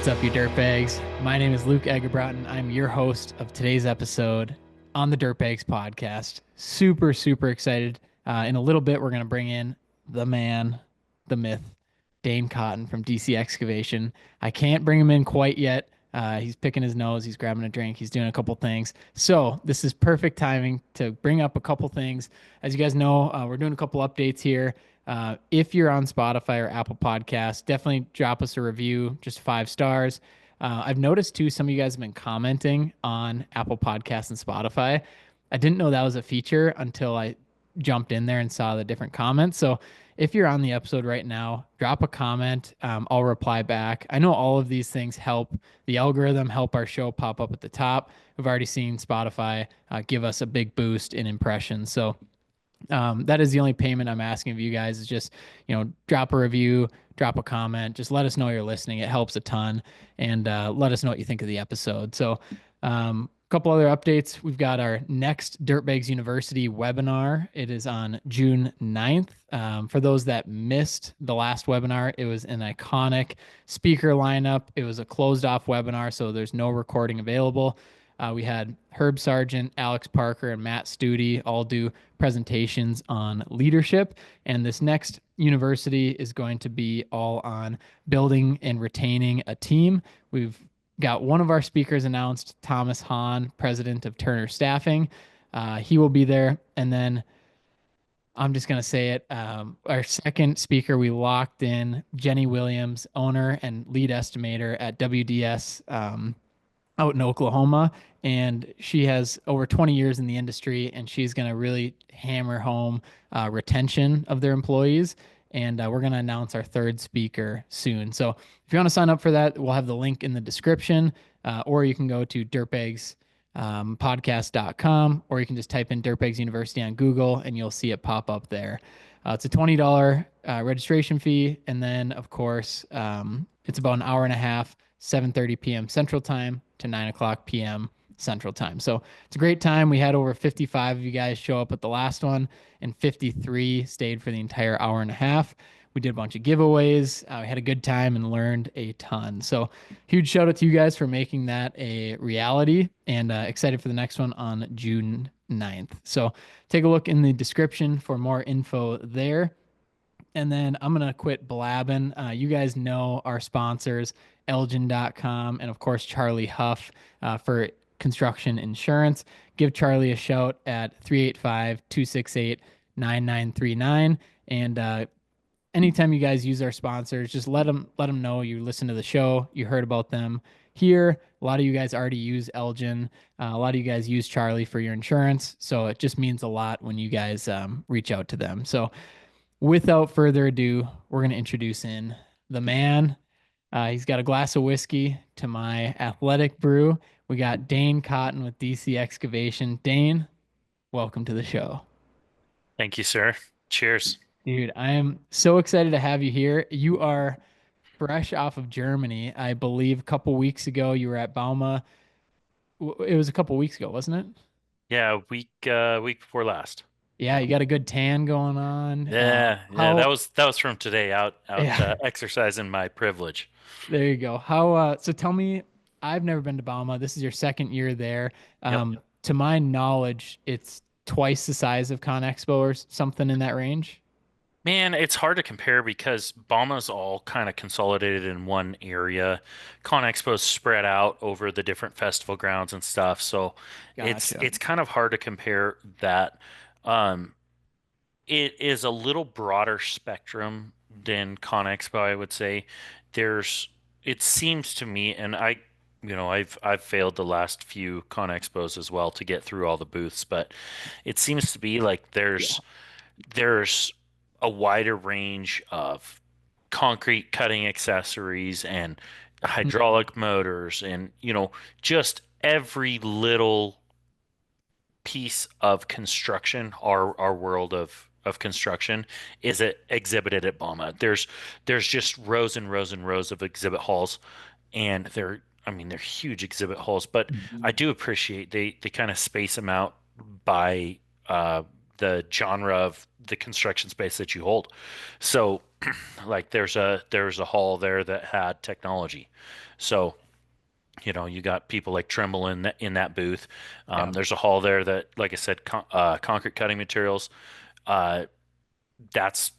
What's up, you dirtbags? My name is Luke Egerbrotten. I'm your host of today's episode on the Dirtbags podcast. Super, super excited. In a little bit, we're going to bring in the man, the myth, Dane Cotten from DC Excavation. I can't bring him in quite yet. He's picking his nose. He's grabbing a drink. He's doing a couple things. So this is perfect timing to bring up a couple things. As you guys know, we're doing a couple updates here. If you're on Spotify or Apple Podcasts, definitely drop us a review, just 5 stars. I've noticed too, some of you guys have been commenting on Apple Podcasts and Spotify. I didn't know that was a feature until I jumped in there and saw the different comments. So if you're on the episode right now, drop a comment. I'll reply back. I know all of these things help the algorithm, help our show pop up at the top. We've already seen Spotify give us a big boost in impressions. So that is the only payment I'm asking of you guys, is just, drop a review, drop a comment, just let us know you're listening. It helps a ton, and let us know what you think of the episode. So a couple other updates. We've got our next Dirtbags University webinar. It is on June 9th. For those that missed the last webinar, it was an iconic speaker lineup. It was a closed off webinar, so there's no recording available. We had Herb Sargent, Alex Parker, and Matt Studi all do presentations on leadership. And this next university is going to be all on building and retaining a team. We've got one of our speakers announced, Thomas Hahn, president of Turner Staffing. He will be there. And then I'm just going to say it. Our second speaker, we locked in Jenny Williams, owner and lead estimator at WDS out in Oklahoma. And she has over 20 years in the industry, and she's going to really hammer home retention of their employees. And we're going to announce our third speaker soon. So if you want to sign up for that, we'll have the link in the description, or you can go to dirtbagspodcast.com, or you can just type in Dirtbags University on Google and you'll see it pop up there. It's a $20 registration fee. And then, of course, it's about an hour and a half, 7:30 p.m. Central Time to 9 o'clock p.m. Central Time. So it's a great time. We had over 55 of you guys show up at the last one, and 53 stayed for the entire hour and a half. We did a bunch of giveaways. We had a good time and learned a ton. So huge shout out to you guys for making that a reality, and excited for the next one on June 9th. So take a look in the description for more info there. And then I'm going to quit blabbing. You guys know our sponsors, Eljen.com, and of course, Charlie Huff for construction insurance. Give Charlie a shout at 385-268-9939. And anytime you guys use our sponsors, just let them know you listen to the show, you heard about them here. A lot of you guys already use Eljen. A lot of you guys use Charlie for your insurance. So it just means a lot when you guys reach out to them. So without further ado, we're going to introduce in the man. He's got a glass of whiskey to my athletic brew. We got Dane Cotten with DC Excavation. Dane, welcome to the show. Thank you, sir. Cheers. Dude, I am so excited to have you here. You are fresh off of Germany. I believe a couple weeks ago you were at Bauma. It was a couple weeks ago, wasn't it? Yeah, week before last. Yeah, you got a good tan going on. Yeah, How that was from today out yeah, exercising my privilege. there you go. So tell me, I've never been to Bauma. This is your second year there. Yep. To my knowledge, it's twice the size of ConExpo or something in that range. Man, it's hard to compare because Bauma's all kind of consolidated in one area. ConExpo's spread out over the different festival grounds and stuff, so Gotcha. it's kind of hard to compare that. Um, it is a little broader spectrum than ConExpo, I would say. There's, it seems to me, and I've failed the last few ConExpos as well to get through all the booths, but it seems to be like Yeah. there's a wider range of concrete cutting accessories and hydraulic motors and just every little piece of construction, our world of construction is exhibited at Bauma. There's just rows and rows and rows of exhibit halls, and they're huge exhibit halls, but I Mhm. do appreciate they kind of space them out by the genre of the construction space that you hold. So Like there's a hall there that had technology. So, you got people like Trimble in that booth. Yeah. There's a hall there that, like I said, concrete cutting materials. Uh, that's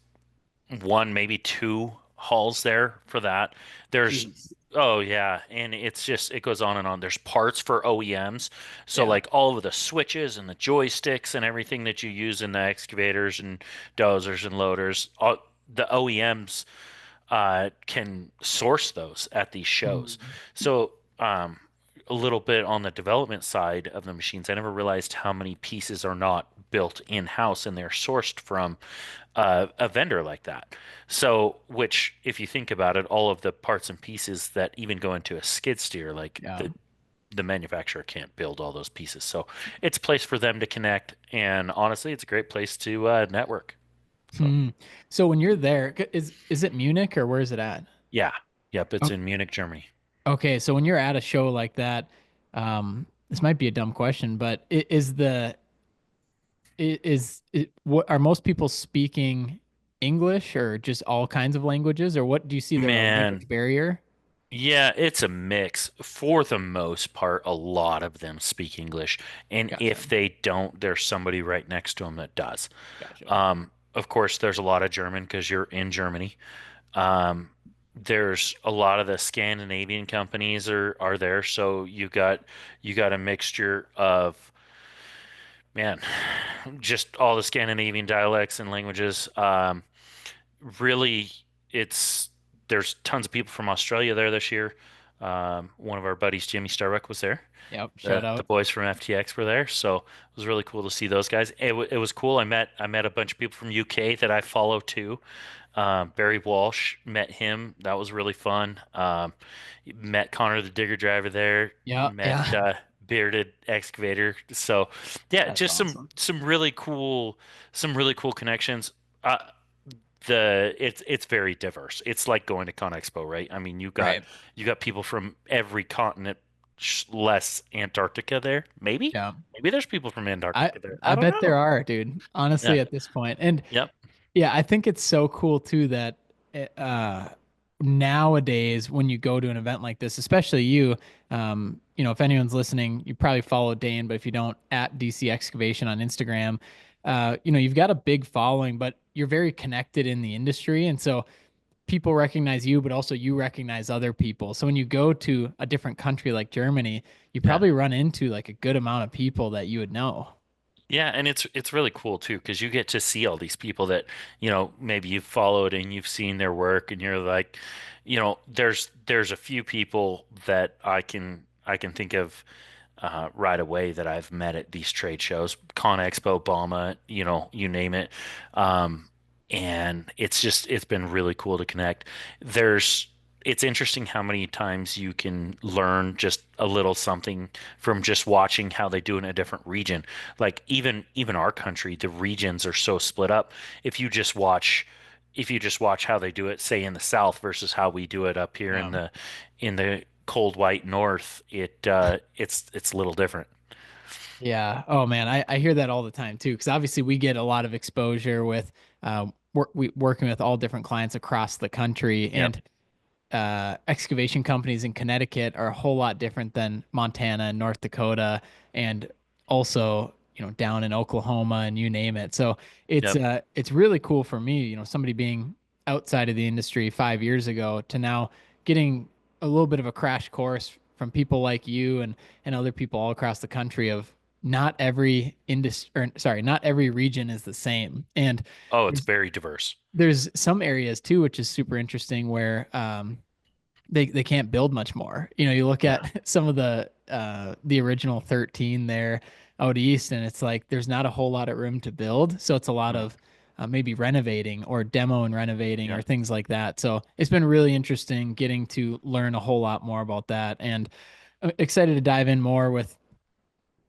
one, maybe two halls there for that. There's Jeez. Oh yeah, and it's just it goes on and on. There's parts for OEMs. So Yeah. like all of the switches and the joysticks and everything that you use in the excavators and dozers and loaders, the OEMs can source those at these shows. Mhm. So, a little bit on the development side of the machines, I never realized how many pieces are not built in-house and they're sourced from a vendor like that. So, which, if you think about it, all of the parts and pieces that even go into a skid steer, like Yeah. the manufacturer can't build all those pieces. So, it's a place for them to connect, and honestly, it's a great place to network. So, Hmm. So when you're there, is it Munich or where is it at? yeah, yep, it's O- in Munich, Germany. Okay, so when you're at a show like that, this might be a dumb question, but is it, what are most people speaking English or just all kinds of languages, or what do you see there a Man, language barrier? yeah, it's a mix. For the most part, a lot of them speak English, and Gotcha. if they don't, there's somebody right next to them that does. Gotcha. Of course, there's a lot of German because you're in Germany. Um, there's a lot of the Scandinavian companies are there, so you got a mixture of, man, just all the Scandinavian dialects and languages. Really, it's there's tons of people from Australia there this year. One of our buddies, Jimmy Starbuck, was there. Yep. Shout The out. boys from FTX were there, so it was really cool to see those guys. It was cool. I met a bunch of people from UK that I follow too. Barry Walsh, met him. That was really fun. Met Connor the digger driver there. Yeah. Met Yeah. Bearded excavator. So yeah, That's just some awesome. really cool connections. Uh, it's very diverse. It's like going to ConExpo, right? I mean, Right. you got people from every continent, less Antarctica there. Yeah. Maybe there's people from I Antarctica there. I I don't bet there know. are, dude. Yeah. Honestly, at this point. And Yep. yeah, I think it's so cool too that uh nowadays when you go to an event like this, especially you, if anyone's listening, you probably follow Dane, but if you don't, at DC Excavation on Instagram, you've got a big following, but you're very connected in the industry. And so people recognize you, but also you recognize other people. So when you go to a different country like Germany, you Yeah. probably run into like a good amount of people that you would know. Yeah, and it's really cool too because you get to see all these people that, maybe you've followed and you've seen their work and you're like, there's a few people that I can think of right away that I've met at these trade shows, ConExpo, Obama, you name it. Um, and it's been really cool to connect. There's it's interesting how many times you can learn just a little something from just watching how they do it in a different region. Like even our country, the regions are so split up. If you just watch if you just watch how they do it, say in the South versus how we do it up here Yeah. in the cold white North, it's a little different. Yeah. Oh man, I hear that all the time too, because obviously we get a lot of exposure with working with all different clients across the country, Yep. and excavation companies in Connecticut are a whole lot different than Montana and North Dakota, and also down in Oklahoma and you name it. So Yep. it's really cool for me, somebody being outside of the industry 5 years ago to now getting a little bit of a crash course from people like you and other people all across the country of not every industry, or sorry, not every region is the same. And Oh, it's there's very diverse. there's some areas too, which is super interesting where they can't build much more. You look Yeah. at some of the original 13 there out east, and it's like there's not a whole lot of room to build. So it's a lot Mm. of maybe renovating or demo and renovating or Yep. things like that. So it's been really interesting getting to learn a whole lot more about that, and I'm excited to dive in more with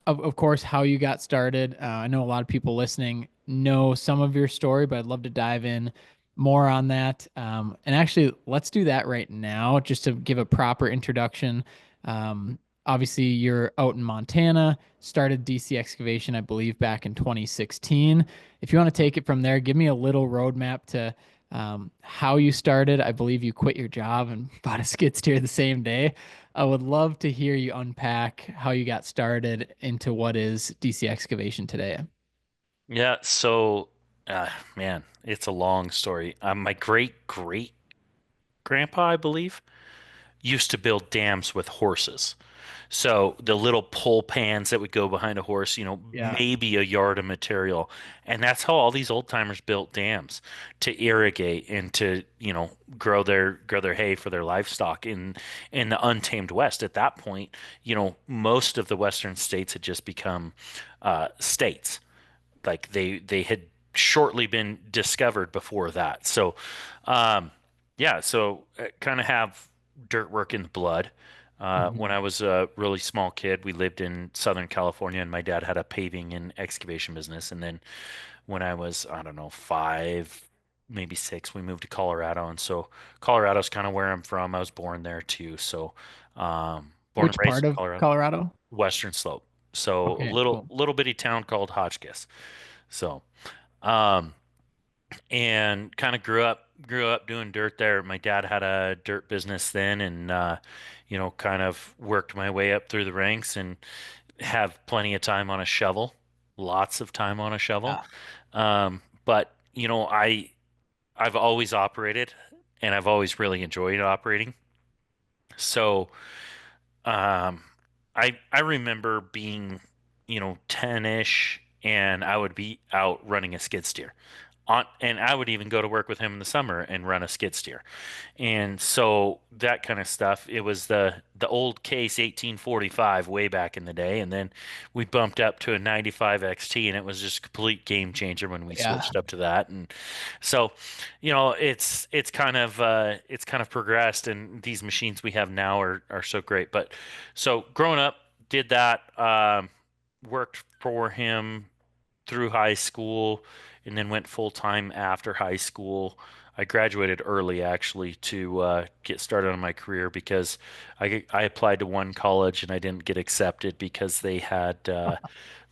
of course, how you got started. I know a lot of people listening know some of your story, but I'd love to dive in more on that. And actually, let's do that right now, just to give a proper introduction. Um, Obviously, you're out in Montana, started DC Excavation, I believe, back in 2016. If you want to take it from there, give me a little roadmap to how you started. I believe you quit your job and bought a skid steer the same day. I would love to hear you unpack how you got started into what is DC Excavation today. Yeah, so man, it's a long story. My great great grandpa, I believe, used to build dams with horses. So the little pull pans that would go behind a horse, Yeah. maybe a yard of material. And that's how all these old timers built dams to irrigate and to, grow their hay for their livestock in the untamed West. At that point, most of the Western states had just become states. Like they had shortly been discovered before that. So, yeah, so kind of have dirt work in the blood. When Mhm. I was a really small kid, we lived in Southern California, and my dad had a paving and excavation business. And then when I was, I don't know, 5, maybe 6, we moved to Colorado. And so Colorado's kind of where I'm from. I was born there too. So, born and Which raised part in of Colorado, Colorado? Western Slope. So a Okay, little cool. little bitty town called Hotchkiss. So, um, and kind of grew up doing dirt there. My dad had a dirt business then, and kind of worked my way up through the ranks and have plenty of time on a shovel, lots of time on a shovel. Yeah. But I've always operated, and I've always really enjoyed operating. So Um, I remember being, 10-ish, and I would be out running a skid steer. And I would even go to work with him in the summer and run a skid steer. And so that kind of stuff, it was the old case 1845 way back in the day, and then we bumped up to a 95 XT, and it was just a complete game changer when we Yeah. switched up to that. And so, it's kind of progressed, and these machines we have now are so great. But so growing up, did that, worked for him through high school and then went full time after high school. I graduated early actually to get started on my career because I applied to one college and I didn't get accepted because they had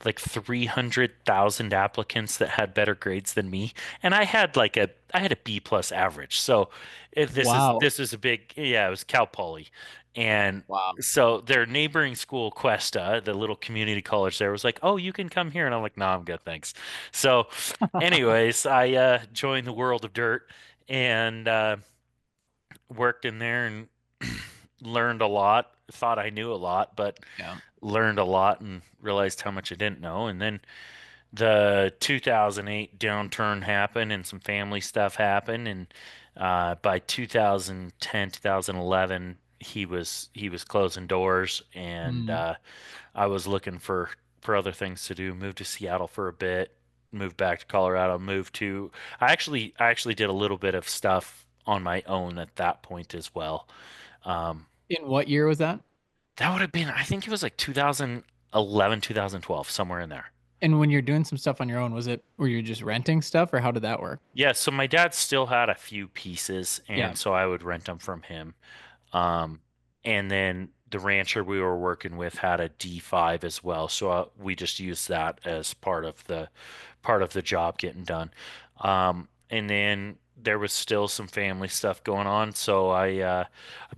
like 300,000 applicants that had better grades than me, and I had a B plus average. So this is Wow. this is a big, yeah, it was Cal Poly, and Wow. so their neighboring school, Cuesta, the little community college there, was like, "Oh, you can come here," and I'm like, "No, I'm good, thanks." So, anyways, I joined the world of dirt and worked in there and learned a lot. Thought I knew a lot, but Yeah. learned a lot and realized how much I didn't know. And then the 2008 downturn happened and some family stuff happened. And by 2010, 2011, he was closing doors, and Mm. I was looking for other things to do. Moved to Seattle for a bit, moved back to Colorado, moved to I actually did a little bit of stuff on my own at that point as well. Um, In what year was that? that would have been, I think it was like 2011, 2012, somewhere in there. And when you're doing some stuff on your own, were you just renting stuff or how did that work? Yeah, so my dad still had a few pieces, Yeah. and so I would rent them from him. Um, and then the rancher we were working with had a D5 as well, so we just used that as part of the job getting done. And then there was still some family stuff going on, so I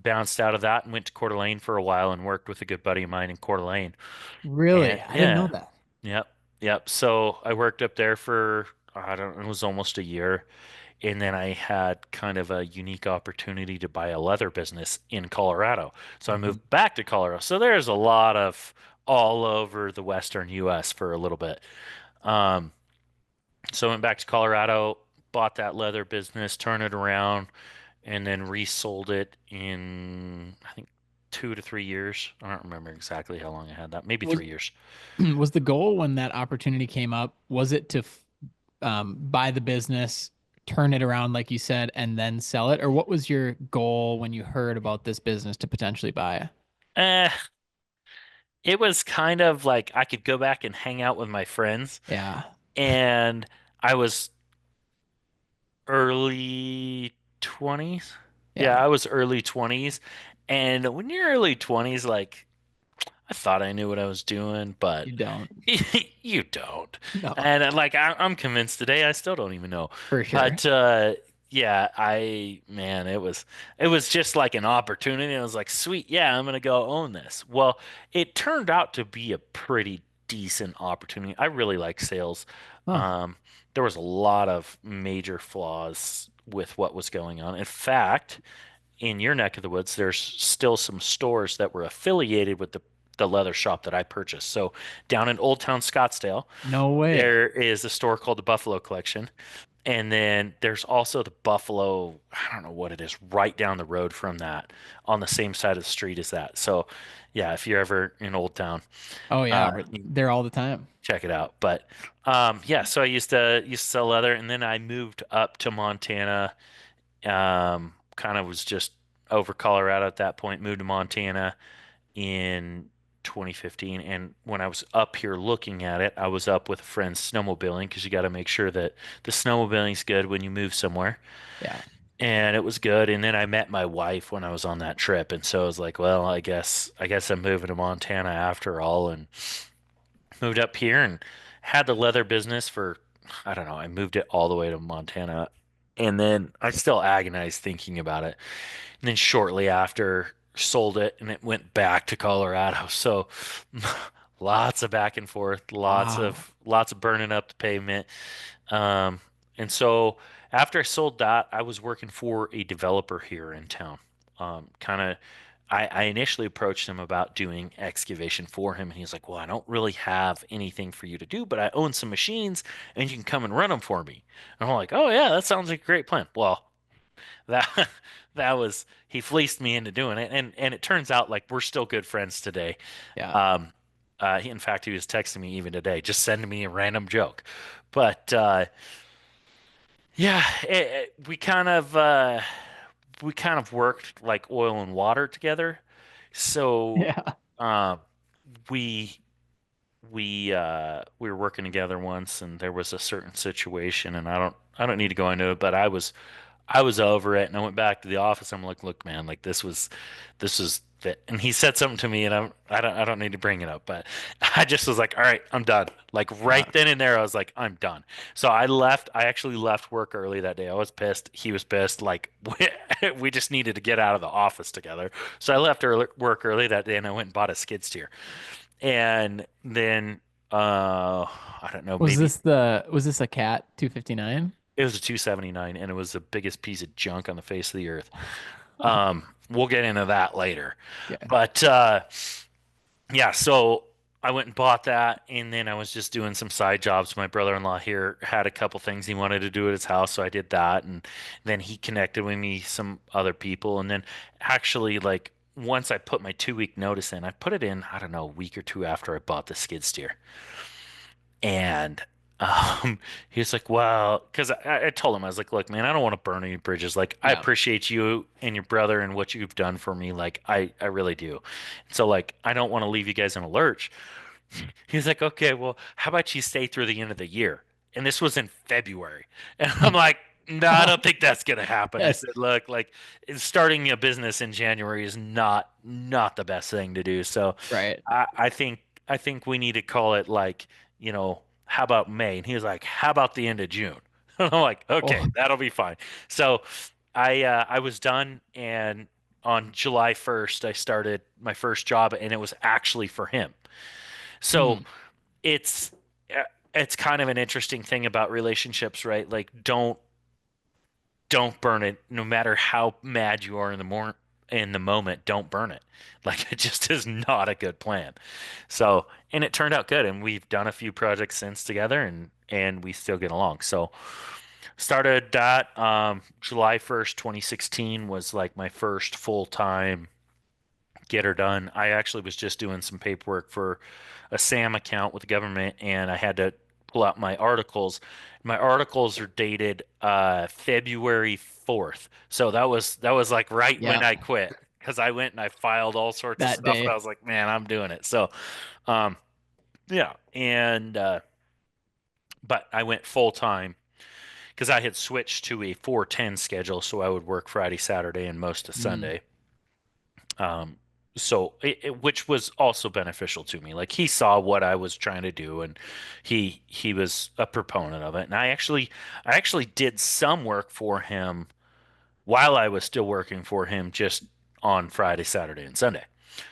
bounced out of that and went to Coeur d'Alene for a while and worked with a good buddy of mine in Coeur d'Alene. And Really? I didn't know yeah, that. yep, yep. So I worked up there for, I don't know, it was almost a year. And then I had kind of a unique opportunity to buy a leather business in Colorado. So I Mhm. moved back to Colorado. So there's a lot of all over the Western US for a little bit. Um, so I went back to Colorado, bought that leather business, turned it around, and then resold it in, I think, 2 to 3 years. I don't remember exactly how long I had that. Maybe Was 3 years. was the goal when that opportunity came up, was it to buy the business, turn it around like you said, and then sell it? Or what was your goal when you heard about this business to potentially buy it? Eh, it was kind of like I could go back and hang out with my friends, Yeah. and I was early 20s. Yeah, Yeah. I was early 20s. And when you're early 20s, like, I thought I knew what I was doing, but You don't. you don't. No, And like, I'm convinced today I still don't even know. for sure. But yeah, man, it was just like an opportunity. It was like, sweet, yeah, I'm gonna go own this. Well, it turned out to be a pretty decent opportunity. I really like sales. Huh. Um, there was a lot of major flaws with what was going on. In fact, in your neck of the woods, there's still some stores that were affiliated with the leather shop that I purchased. So down in Old Town Scottsdale, No way. there is a store called the Buffalo Collection. And then there's also the Buffalo, I don't know what it is, right down the road from that, on the same side of the street as that. So, yeah, if you're ever in Old Town, Oh yeah, you there all the time. check it out. But yeah, so I used to sell leather, and then I moved up to Montana. Kind of was just over Colorado at that point. Moved to Montana in 2015. And when I was up here looking at it, I was up with a friend snowmobiling because you got to make sure that the snowmobiling's good when you move somewhere. Yeah. And it was good. And then I met my wife when I was on that trip. And so I was like, well, I guess I'm moving to Montana after all. And moved up here and had the leather business for, I don't know, I moved it all the way to Montana. And then I still agonized thinking about it. And then shortly after, sold it and it went back to Colorado. So lots of back and forth, Wow. lots of burning up the pavement. Um, and so after I sold that, I was working for a developer here in town. Kind of, I initially approached him about doing excavation for him, and he's like, "Well, I don't really have anything for you to do, but I own some machines, and you can come and run them for me." And I'm like, "Oh yeah, that sounds like a great plan." Well, that that was he fleeced me into doing it, and it turns out like we're still good friends today. Yeah. Um, in fact, he was texting me even today, just sending me a random joke. But yeah, we kind of worked like oil and water together. So Yeah. um, we we were working together once, and there was a certain situation, and I don't need to go into it, but I was over it, and I went back to the office. I'm like, look, man, like this was fit. And he said something to me, and I don't need to bring it up, but I just was like, all right, I'm done. Like Yeah. right then and there, I was like, I'm done. So I left. I actually left work early that day. I was pissed. He was pissed. Like we just needed to get out of the office together. So I left work early that day, and I went and bought a skid steer. And then I don't know, maybe Was this a cat 259? it was a 279, and it was the biggest piece of junk on the face of the earth. We'll get into that later. Okay. But yeah, so I went and bought that, and then I was just doing some side jobs. My brother-in-law here had a couple things he wanted to do at his house, so I did that, and then he connected with me some other people, and then actually like once I put my 2 week notice in, I put it in, I don't know, a week or two after I bought the skid steer. And he was like, well, because I told him, I was like, look, man, I don't want to burn any bridges. Like, I Yeah. appreciate you and your brother and what you've done for me. Like, I really do. So, like, I don't want to leave you guys in a lurch. He's like, okay, well, how about you stay through the end of the year? And this was in February. And I'm like, no, I don't think that's gonna happen. I Yes. said, look, like starting a business in January is not the best thing to do. So Right. I think we need to call it like, how about May? And he was like, how about the end of June? And I'm like, okay, Oh. that'll be fine. So I was done, and on July 1st I started my first job, and it was actually for him. So Hmm. it's uh, it's kind of an interesting thing about relationships, right? Like don't burn it, no matter how mad you are in the moment, don't burn it. Like it just is not a good plan. So, and it turned out good, and we've done a few projects since together, and we still get along. So started that July 1st, 2016 was like my first full-time get her done. I actually was just doing some paperwork for a SAM account with the government, and I had to pull out my articles. My articles are dated February 4th. So that was like right when Yeah. I quit, because I went and I filed all sorts of That stuff, and I day. was like, man, I'm doing it. So um yeah, and but I went full time because I had switched to a 410 schedule, so I would work Friday, Saturday, and most of Mm. Sunday. Um, which was also beneficial to me. Like he saw what I was trying to do, and he was a proponent of it. And I actually did some work for him while I was still working for him, just on Friday, Saturday, and Sunday.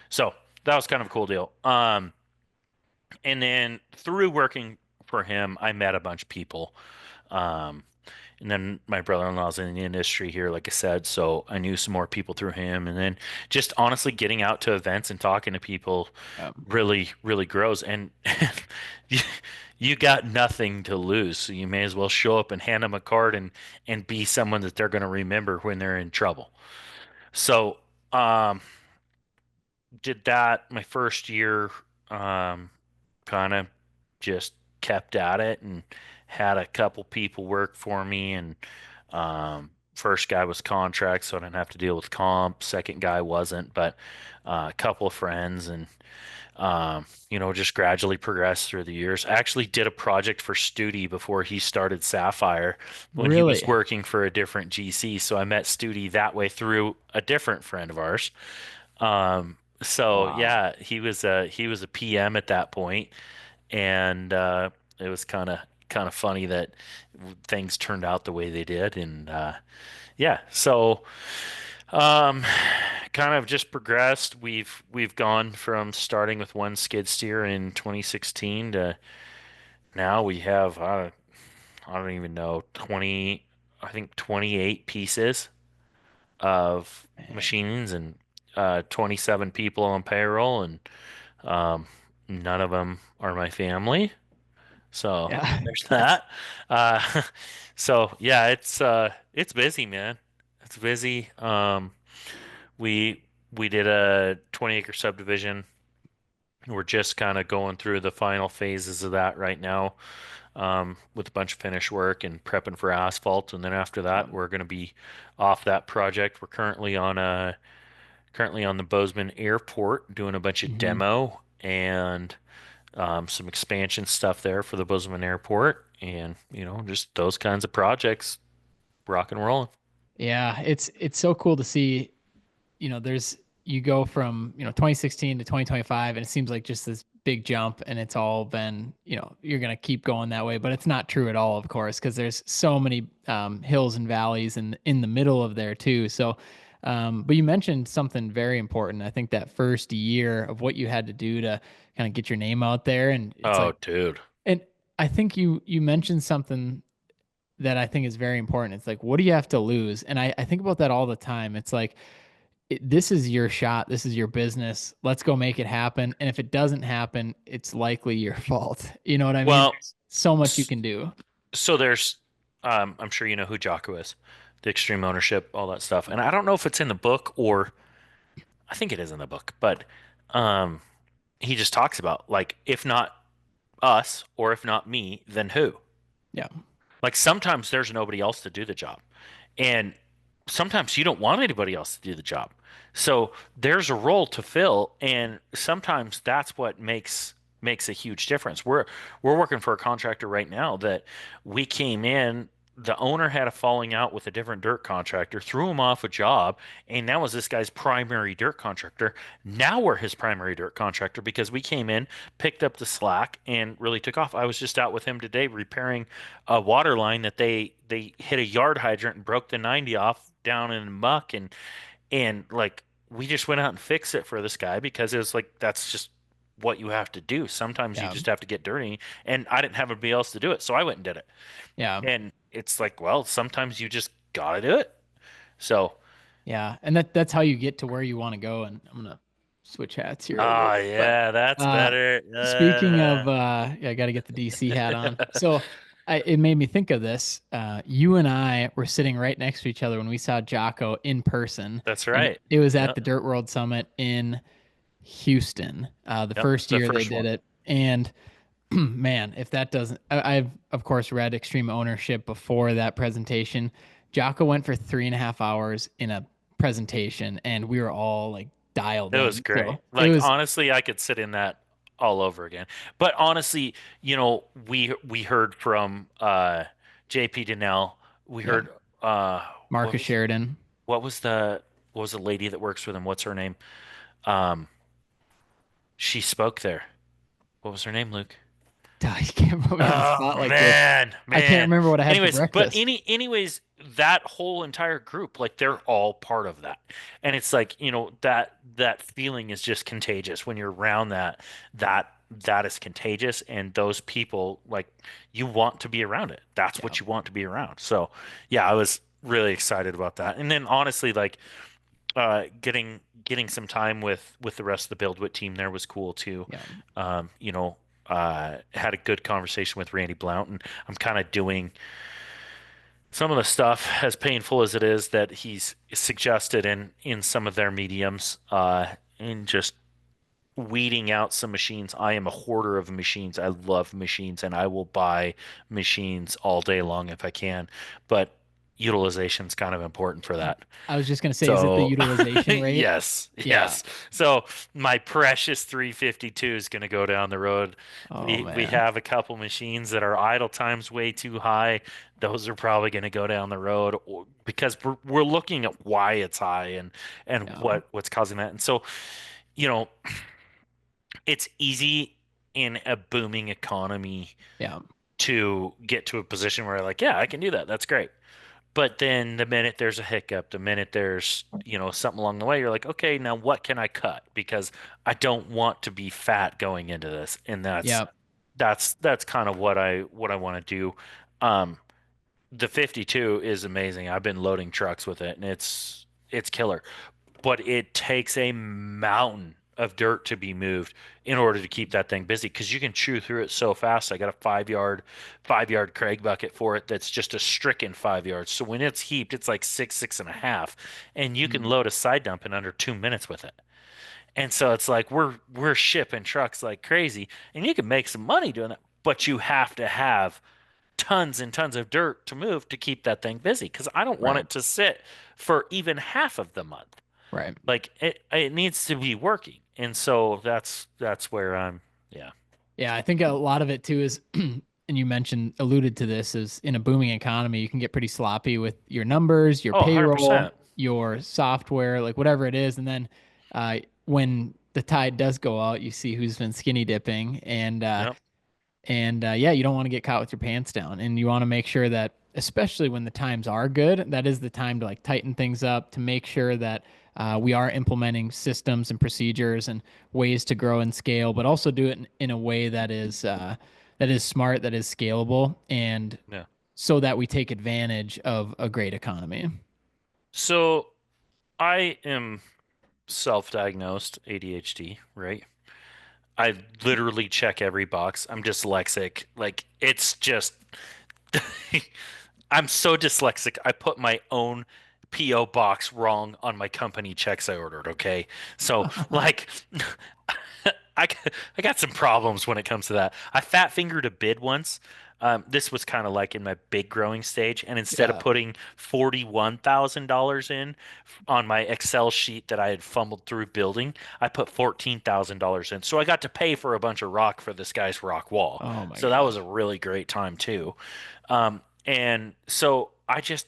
So that was kind of a cool deal. And then through working for him, I met a bunch of people. Um, and then my brother-in-law's in the industry here, like I said, so I knew some more people through him. And then just honestly getting out to events and talking to people really, really grows. And you, you got nothing to lose, so you may as well show up and hand them a card and be someone that they're going to remember when they're in trouble. So, did that my first year. Kind of just kept at it and had a couple people work for me. And first guy was contract, so I didn't have to deal with comp. Second guy wasn't, but a couple of friends. And just gradually progressed through the years. I actually did a project for Studi before he started Sapphire when he was Really? working for a different GC. So I met Studi that way through a different friend of ours. So Wow. yeah, he was a PM at that point, and it was kind of funny that things turned out the way they did. And yeah, so um, kind of just progressed. We've gone from starting with one skid steer in 2016 to now we have I don't even know 20, I think 28 pieces of Man. machines and 27 people on payroll, and um, none of them are my family. So Yeah. there's That's that. Uh, so yeah, it's busy, man. It's busy. We we did a 20-acre subdivision. We're just kind of going through the final phases of that right now, with a bunch of finish work and prepping for asphalt. And then after that, we're going to be off that project. We're currently on the Bozeman Airport doing a bunch of mhm. demo and some expansion stuff there for the Bozeman Airport, and just those kinds of projects, rock and rolling. Yeah, it's so cool to see, there's you go from, 2016 to 2025 and it seems like just this big jump and it's all been, you're going to keep going that way, but it's not true at all, of course, because there's so many hills and valleys in the middle of there too. So but you mentioned something very important. I think that first year of what you had to do to kind of get your name out there, and it's Oh, like, dude. and I think you mentioned something that I think is very important. It's like, what do you have to lose? And I think about that all the time. It's like, this is your shot. This is your business. Let's go make it happen. And if it doesn't happen, it's likely your fault. You know what I mean? Well, There's so much you s- can do. so there's, I'm sure you know who Jocko is, the extreme ownership, all that stuff. And I don't know if it's in the book or I think it is in the book, but um, he just talks about like, if not us or if not me, then who? Yeah. Like sometimes there's nobody else to do the job. And sometimes you don't want anybody else to do the job. So there's a role to fill, and sometimes that's what makes a huge difference. We're working for a contractor right now that we came in, the owner had a falling out with a different dirt contractor, threw him off a job, and that was this guy's primary dirt contractor. Now we're his primary dirt contractor because we came in, picked up the slack, and really took off. I was just out with him today repairing a water line that they hit a yard hydrant and broke the 90 off down in the muck, and like we just went out and fixed it for this guy because it was like that's just what you have to do. Sometimes you Yeah. just have to get dirty, and I didn't have anybody else to do it, so I went and did it. Yeah. And it's like, well, sometimes you just gotta do it. So, Yeah. And that's how you get to where you want to go. And I'm going to switch hats here a little ah, bit. But yeah, that's uh, better. speaking of, yeah, I got to get the DC hat on. So it made me think of this. You and I were sitting right next to each other when we saw Jocko in person, That's and right. it was at Yep, the Dirt World Summit in Houston, the yep, first the year they first did one. it. And man, if that doesn't, I've of course read Extreme Ownership before that presentation. Jocko went for 3.5 hours in a presentation, and we were all like dialed It was in. great. So it Like was, honestly, I could sit in that all over again. But honestly, we heard from JP Donnell. We yeah, heard uh what Marcus was Sheridan. what was the what was the lady that works with him? What's her name? Um, she spoke there. What was her name, Luke? You can't put me on the Oh spot like this. man, I can't man. remember what I had for Anyways, but breakfast. anyways, that whole entire group, like they're all part of that. And it's like, that feeling is just contagious when you're around that is contagious and those people like you want to be around it. That's Yeah. what you want to be around. So, yeah, I was really excited about that. And then honestly, like getting some time with the rest of the BuildWit team there was cool too. Yeah. Um, you know, had a good conversation with Randy Blount, and I'm kind of doing some of the stuff as painful as it is that he's suggested in some of their mediums, and just weeding out some machines. I am a hoarder of machines. I love machines, and I will buy machines all day long if I can, but utilization is kind of important for that. I was just gonna say, is it the So, utilization rate? yes, Yeah. yes. So my precious 352 is going to go down the road. Oh We man. have a couple machines that are idle times way too high. Those are probably going to go down the road because we're looking at why it's high and Yeah. what's causing that. And so, you know, it's easy in a booming economy Yeah. to get to a position where like, yeah, I can do that. That's great. But then the minute there's a hiccup, the minute there's, something along the way, you're like, okay, now what can I cut? Because I don't want to be fat going into this. And that's Yeah. that's kind of what I want to do. Um, the 52 is amazing. I've been loading trucks with it and it's killer, but it takes a mountain of dirt to be moved in order to keep that thing busy because you can chew through it so fast. I got a 5 yard Craig bucket for it that's just a stricken 5 yards. So when it's heaped, it's like six and a half, and you can Mm. load a side dump in under 2 minutes with it. And so it's like we're shipping trucks like crazy, and you can make some money doing that, but you have to have tons and tons of dirt to move to keep that thing busy because I don't want Right. it to sit for even half of the month. Right. Like it needs to be working. And so that's where I'm yeah. Yeah, I think a lot of it too is, and you mentioned alluded to this, is in a booming economy, you can get pretty sloppy with your numbers, your Oh, payroll, 100%. your software, like whatever it is. And then when the tide does go out, you see who's been skinny dipping, Yep. and yeah, you don't want to get caught with your pants down, and you want to make sure that, especially when the times are good, that is the time to like tighten things up to make sure that we are implementing systems and procedures and ways to grow and scale, but also do it in a way that is smart, that is scalable, and Yeah. so that we take advantage of a great economy. So I am self-diagnosed ADHD, right? I literally check every box. I'm dyslexic. Like it's just I'm so dyslexic. I put my own PO box wrong on my company checks I ordered, okay? So like I, I got some problems when it comes to that. I fat fingered a bid once. This was kind of like in my big growing stage, and instead of Yeah. putting $41,000 in on my Excel sheet that I had fumbled through building, I put $14,000 in. So I got to pay for a bunch of rock for this guy's rock wall. Oh my So that was a gosh. really great time too. And so I just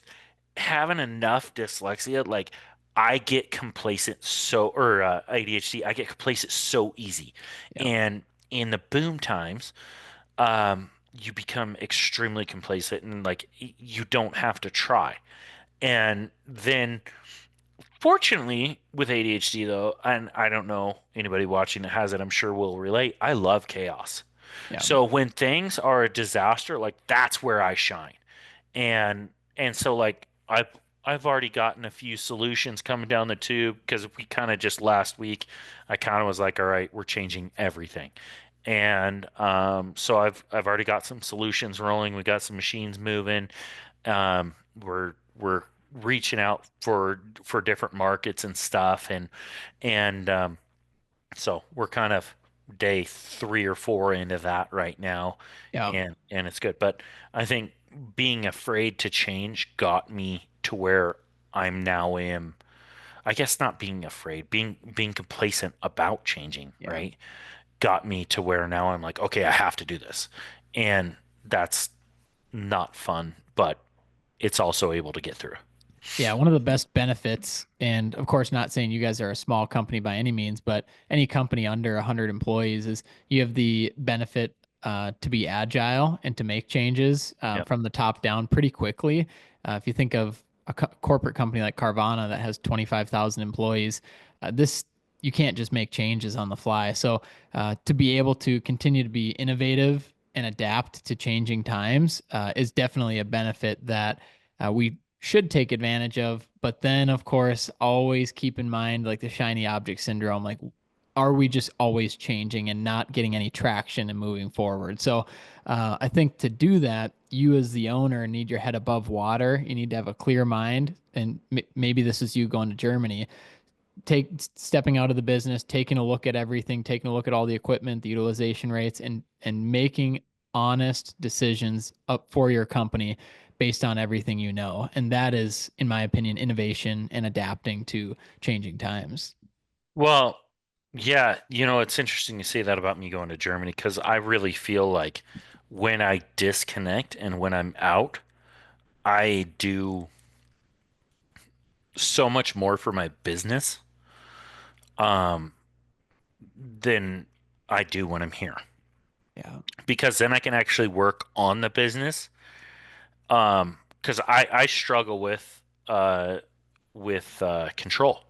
having enough dyslexia, like I get complacent or ADHD, I get complacent so easy. Yeah. And in the boom times, you become extremely complacent and like you don't have to try. And then fortunately with ADHD though, and I don't know anybody watching that has it, I'm sure will relate. I love chaos. Yeah. So when things are a disaster, like that's where I shine. And so like I've already gotten a few solutions coming down the tube because we kind of just last week I kind of was like, all right, we're changing everything. And so I've already got some solutions rolling. We got some machines moving. We're reaching out for different markets and stuff and so we're kind of day 3 or 4 into that right now, Yeah. and it's good. But I think being afraid to change got me to where I'm now am. I guess not being afraid, being complacent about changing, Yeah. right? Got me to where now I'm like, okay, I have to do this, and that's not fun, but it's also able to get through. Yeah, one of the best benefits, and of course, not saying you guys are a small company by any means, but any company under 100 employees is you have the benefit to be agile and to make changes Yep. from the top down pretty quickly. If you think of a corporate company like Carvana that has 25,000 employees, this you can't just make changes on the fly. So to be able to continue to be innovative and adapt to changing times is definitely a benefit that we should take advantage of. But then, of course, always keep in mind like the shiny object syndrome. Like, are we just always changing and not getting any traction and moving forward? So, I think to do that, you as the owner need your head above water. You need to have a clear mind. And maybe this is you going to Germany, stepping out of the business, taking a look at everything, taking a look at all the equipment, the utilization rates, and making honest decisions up for your company based on everything you know. And that is, in my opinion, innovation and adapting to changing times. Well, yeah, it's interesting you say that about me going to Germany because I really feel like when I disconnect and when I'm out, I do so much more for my business um than I do when I'm here. Yeah. Because then I can actually work on the business. Because I struggle with control.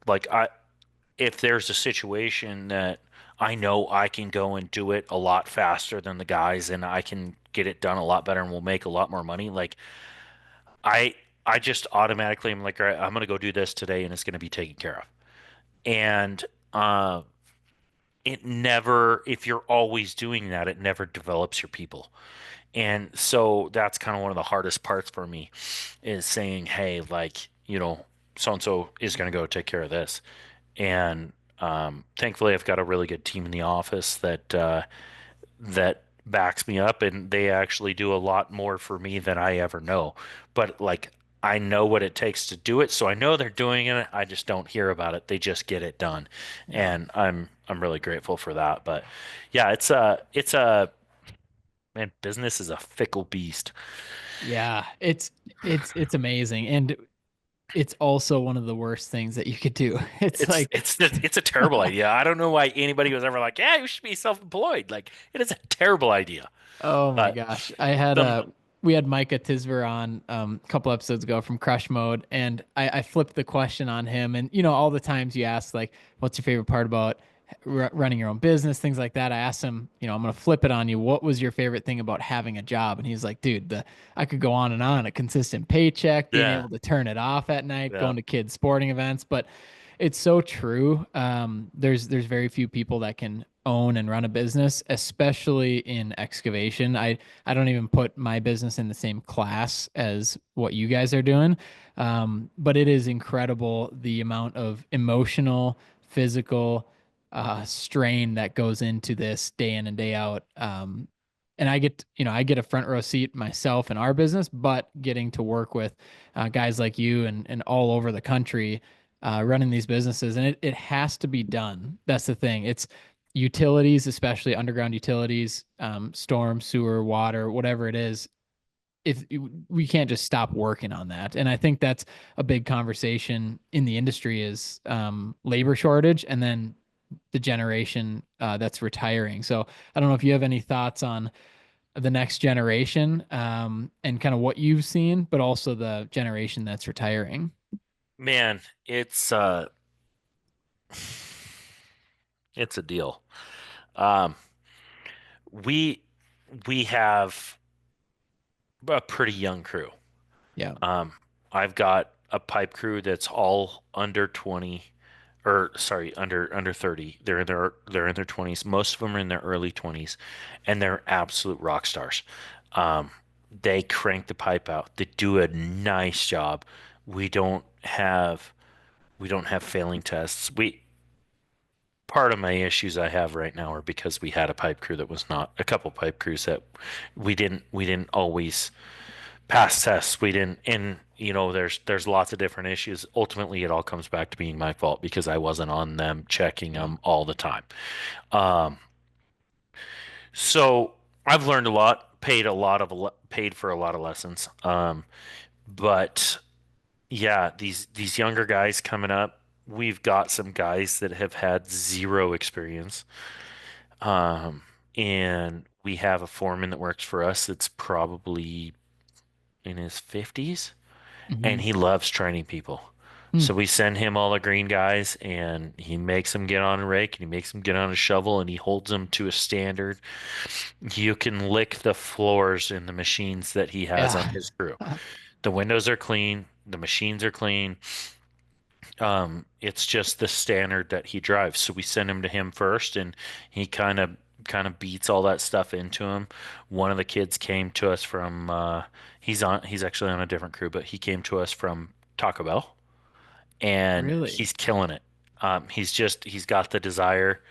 Like if there's a situation that I know I can go and do it a lot faster than the guys and I can get it done a lot better and we'll make a lot more money, like I I just automatically am like, all right, I'm gonna go do this today and it's gonna be taken care of. And uh it never, if you're always doing that, it never develops your people. And so that's kind of one of the hardest parts for me is saying, hey, like, so and so is going to go take care of this. And thankfully, I've got a really good team in the office that backs me up, and they actually do a lot more for me than I ever know. But like, I know what it takes to do it, so I know they're doing it. I just don't hear about it. They just get it done, Yeah. and I'm really grateful for that. But yeah, it's a man, business is a fickle beast. Yeah. It's amazing. And it's also one of the worst things that you could do. It's It's like, it's it's a terrible idea. I don't know why anybody was ever like, yeah, you should be self-employed. Like it is a terrible idea. oh my But gosh. I had the we had Micah Tisver on a couple episodes ago from Crush Mode, and I flipped the question on him. And all the times you ask like, what's your favorite part about running your own business, things like that. I asked him, I'm gonna flip it on you. What was your favorite thing about having a job? And he's like, dude, the I could go on and on. A consistent paycheck, being yeah, able to turn it off at night, yeah. going to kids' sporting events, but it's so true. There's very few people that can own and run a business, especially in excavation. I don't even put my business in the same class as what you guys are doing. But it is incredible the amount of emotional, physical strain that goes into this day in and day out. And I get a front row seat myself in our business, but getting to work with guys like you and all over the country running these businesses, and it has to be done. That's the thing. It's utilities, especially underground utilities, storm, sewer, water, whatever it is. If we can't just stop working on that, and I think that's a big conversation in the industry is labor shortage, and then the generation that's retiring. So I don't know if you have any thoughts on the next generation and kind of what you've seen, but also the generation that's retiring. Man, it's a deal. Um, we we have a pretty young crew. Yeah. Um, I've got a pipe crew that's all under 20, or sorry, under 30. They're in their 20s. Most of them are in their early 20s, and they're absolute rock stars. Um, they crank the pipe out. They do a nice job. We don't have we don't have failing tests. We Part of my issues I have right now are because we had a pipe crew that was not a couple pipe crews that we didn't always pass tests. We didn't, and there's lots of different issues. Ultimately, it all comes back to being my fault because I wasn't on them checking Yeah. them all the time. Um, so I've learned a lot, paid for a lot of lessons. But yeah, these younger guys coming up, we've got some guys that have had zero experience. Um, and we have a foreman that works for us that's probably in his 50s, and Hmm. he loves training people. So we send him all the green guys, and he makes them get on a rake, and he makes them get on a shovel, and he holds them to a standard. You can lick the floors in the machines that he has on Yeah. his crew. The windows are clean, the machines are clean. It's just the standard that he drives. So we send him to him first, and he kind of beats all that stuff into him. One of the kids came to us from he's actually on a different crew, but he came to us from Taco Bell, and Really? he's killing it. He's got the desire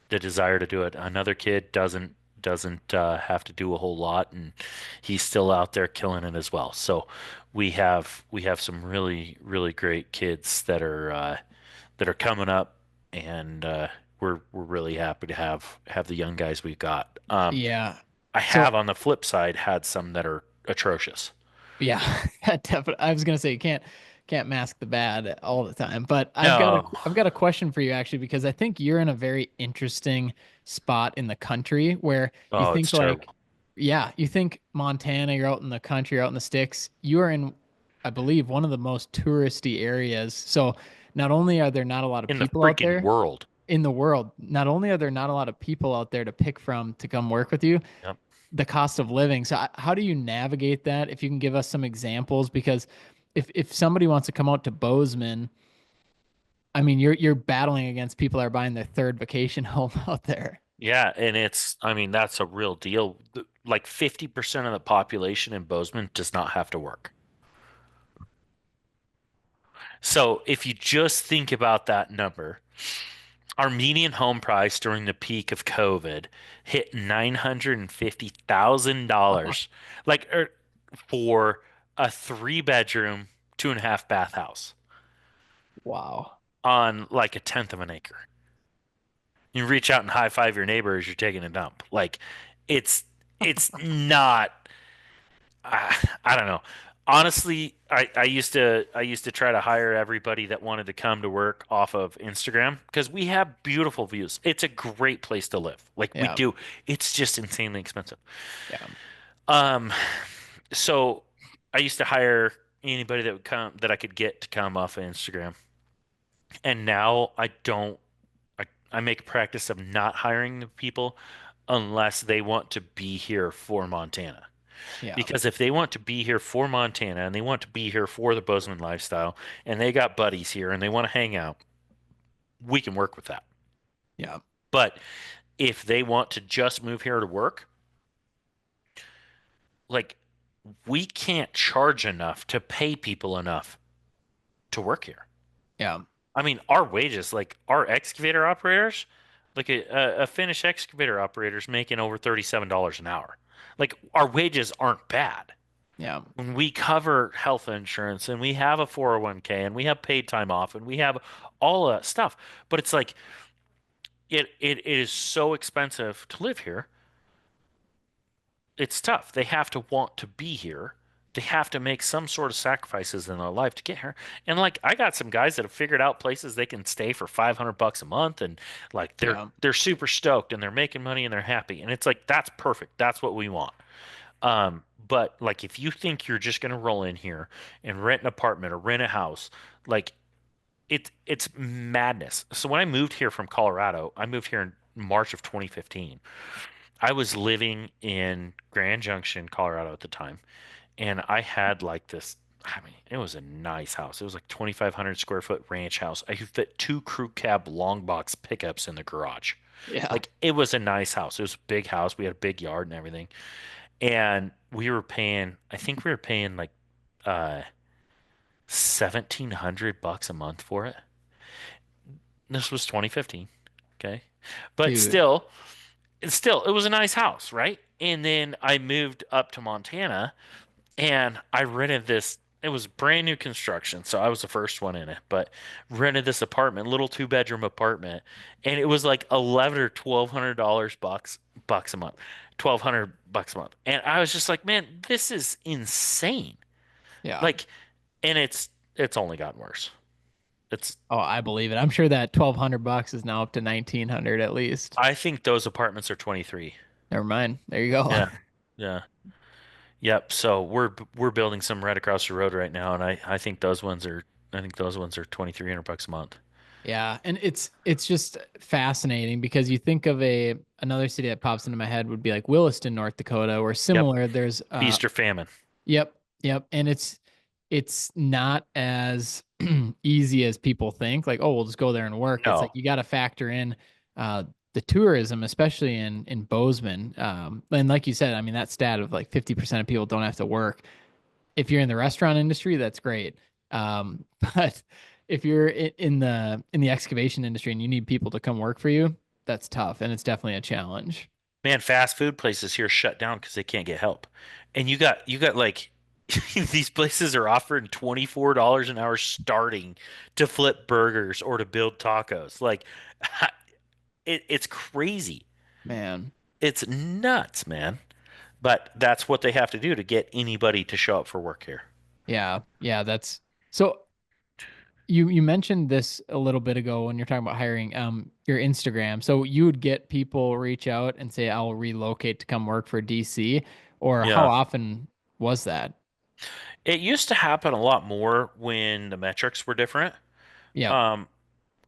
to do it. Another kid doesn't have to do a whole lot, and he's still out there killing it as well. So we have some really really great kids that are coming up, and we're really happy to have the young guys we've got. Yeah. I So have on the flip side had some that are atrocious. yeah, definitely. I was gonna say you can't mask the bad all the time, but No, I've got a question for you actually because I think you're in a very interesting spot in the country where you oh, think it's like, terrible. yeah, you think Montana, you're out in the country, you're out in the sticks. You are in, I believe, one of the most touristy areas. So not only are there not a lot of In the people out freaking there world. in the world, not only are there not a lot of people out there to pick from to come work with you, Yep. the cost of living. So how do you navigate that? If you can give us some examples, because if somebody wants to come out to Bozeman, I mean, you're battling against people that are buying their third vacation home out there. Yeah, and I mean, that's a real deal. Like 50% of the population in Bozeman does not have to work. So if you just think about that number, our median home price during the peak of COVID hit $950,000, like for a three-bedroom, 2.5 bath house Wow. on like a tenth of an acre. You reach out and high five your neighbor as you're taking a dump. Like it's it's not. I don't know. Honestly, I used to try to hire everybody that wanted to come to work off of Instagram because we have beautiful views. It's a great place to live. Like we Yeah. do. It's just insanely expensive. Yeah. Um, so I used to hire anybody that would come that I could get to come off of Instagram. And now I don't I make a practice of not hiring the people unless they want to be here for Montana. Yeah. Because if they want to be here for Montana and they want to be here for the Bozeman lifestyle and they got buddies here and they want to hang out, we can work with that. Yeah. But if they want to just move here to work, like we can't charge enough to pay people enough to work here. Yeah. I mean, our wages, like our excavator operators, like a Finnish excavator operator is making over $37 an hour. Like our wages aren't bad. Yeah. When we cover health insurance and we have a 401k and we have paid time off and we have all that stuff, but it's like it is so expensive to live here. It's tough. They have to want to be here. They have to make some sort of sacrifices in their life to get here. And like I got some guys that have figured out places they can stay for $500 a month, and like they're Yeah. they're super stoked and they're making money and they're happy. And it's like that's perfect. That's what we want. But like if you think you're just gonna roll in here and rent an apartment or rent a house, like it's madness. So when I moved here from Colorado, I moved here in March of 2015. I was living in Grand Junction, Colorado at the time, and I had like this. I mean, it was a nice house. It was like 2,500 square foot ranch house. I could fit two crew cab long box pickups in the garage. Yeah. Like it was a nice house. It was a big house. We had a big yard and everything. And we were paying, I think we were paying like 1,700 bucks a month for it. This was 2015. Okay. But Dude. still, it was a nice house, right? And then I moved up to Montana and I rented this. It was brand new construction, so I was the first one in it, but rented this apartment, little two-bedroom apartment, and it was like 11 or $1,200 bucks a month. 1,200 bucks a month. And I was just like, man, this is insane. Yeah. Like, and it's only gotten worse. It's Oh, I believe it. I'm sure that $1,200 is now up to 1,900 at least. I think those apartments are 23. Never mind. There you go. Yeah. Yeah. Yep. So we're building some right across the road right now, and I think those ones are 2,300 bucks a month. Yeah, and it's just fascinating because you think of a another city that pops into my head would be like Williston, North Dakota, or Yep. similar. There's Feast or famine. yep, yep, and it's not as easy as people think. Like, oh, we'll just go there and work. It's like No. you got to factor in the tourism, especially in Bozeman. And like you said, I mean that stat of like 50% of people don't have to work. If you're in the restaurant industry, that's great. But if you're in the excavation industry and you need people to come work for you, that's tough, and it's definitely a challenge. Man, fast food places here shut down because they can't get help. And you got like these places are offering $24 an hour starting to flip burgers or to build tacos. Like it's crazy. Man, It's nuts, man. But that's what they have to do to get anybody to show up for work here. yeah, yeah, that's so. You mentioned this a little bit ago when you're talking about hiring your Instagram. So you would get people reach out and say, "I'll relocate to come work for DC," or how Yeah. often was that? It used to happen a lot more when the metrics were different. Yep. Um,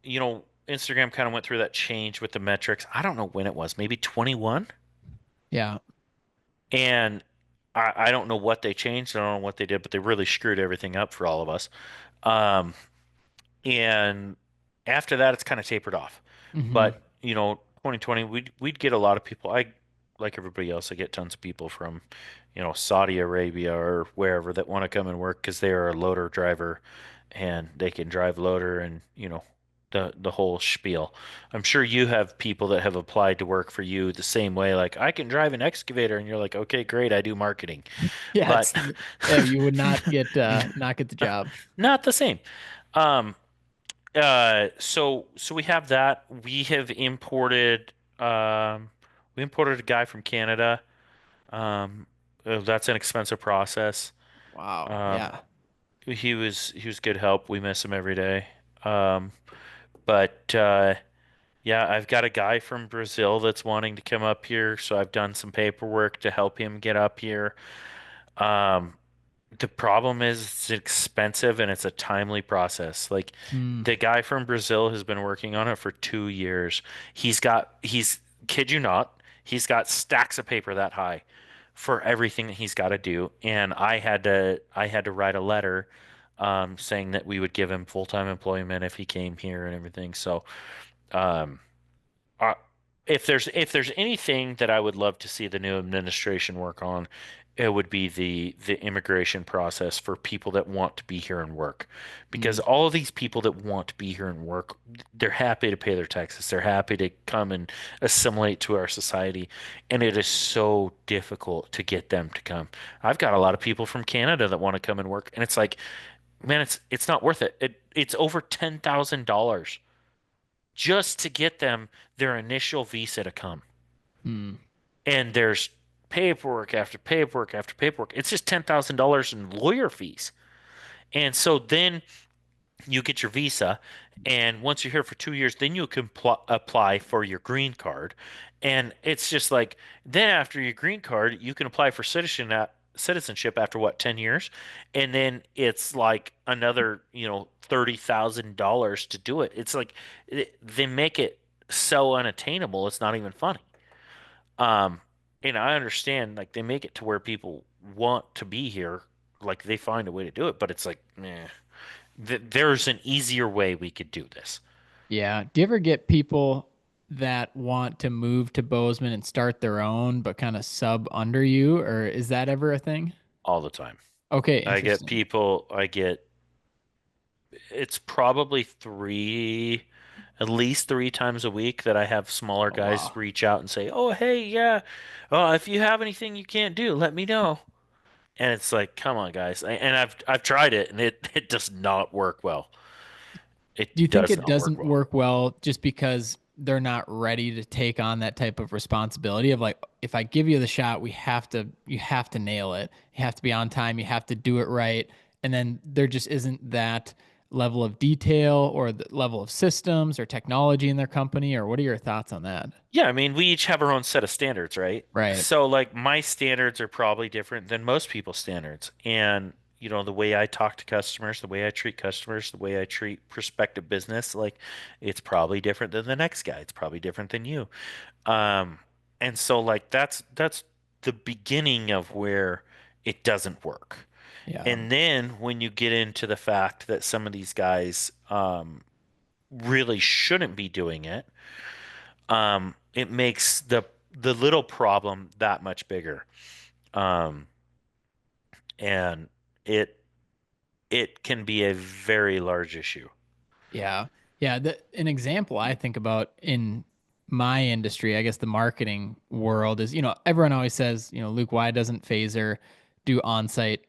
Instagram kind of went through that change with the metrics. I don't know when it was, maybe 21. Yeah. And I don't know what they changed. I don't know what they did, but they really screwed everything up for all of us. Um, and after that, it's kind of tapered off. Hmm. But 2020, we'd get a lot of people. I like everybody else. I get tons of people from, Saudi Arabia or wherever that want to come and work because they are a loader driver, and they can drive loader and the whole spiel. I'm sure you have people that have applied to work for you the same way. Like I can drive an excavator, and you're like, okay, great, I do marketing, Yeah, but you would not get the job. not the same. Um, so we have that. We imported a guy from Canada. Um, that's an expensive process. Wow. Um, Yeah. he was good help. We miss him every day. Um, but yeah, I've got a guy from Brazil that's wanting to come up here, so I've done some paperwork to help him get up here. Um, The problem is it's expensive and it's a timely process. Like Mm, the guy from Brazil has been working on it for 2 years. He's kid you not, he's got stacks of paper that high for everything that he's got to do. And I had to write a letter saying that we would give him full-time employment if he came here and everything. So um, uh, if there's anything that I would love to see the new administration work on, it would be the immigration process for people that want to be here and work. Because mm, all of these people that want to be here and work, they're happy to pay their taxes. They're happy to come and assimilate to our society. And it is so difficult to get them to come. I've got a lot of people from Canada that want to come and work, and it's like, man, it's not worth it. It's over $10,000 just to get them their initial visa to come. mm. And there's paperwork after paperwork after paperwork. It's just $10,000 in lawyer fees. And so then you get your visa, and once you're here for 2 years, then you can apply for your green card. And it's just like then after your green card, you can apply for citizenship after what, 10 years? And then it's like another, $30,000 to do it. It's like they make it so unattainable, it's not even funny. Um, and I understand like they make it to where people want to be here, like they find a way to do it, but it's like, there's an easier way we could do this Yeah. Do you ever get people that want to move to Bozeman and start their own, but kind of sub under you, or is that ever a thing? all the time. Okay, I get interesting. people, I get, it's probably at least 3 times a week that I have smaller Oh, guys wow. reach out and say, oh, hey, yeah, if you have anything you can't do, let me know. And it's like, come on, guys. And I've tried it, and it does not work well. Do you It think does it not work doesn't well. work well just because they're not ready to take on that type of responsibility of like, if I give you the shot, you have to nail it. You have to be on time. You have to do it right. and then there just isn't that level of detail or the level of systems or technology in their company? Or what are your thoughts on that? Yeah, I mean, we each have our own set of standards, right? Right. So, like, my standards are probably different than most people's standards. And, the way I talk to customers, the way I treat customers, the way I treat prospective business, like, it's probably different than the next guy. It's probably different than you. Um, and so, like, that's the beginning of where it doesn't work. Yeah. And then when you get into the fact that some of these guys really shouldn't be doing it, it makes the little problem that much bigger. Um, and it it can be a very large issue. Yeah. Yeah. An example I think about in my industry, I guess the marketing world is, everyone always says, Luke, why doesn't Phaser do on-site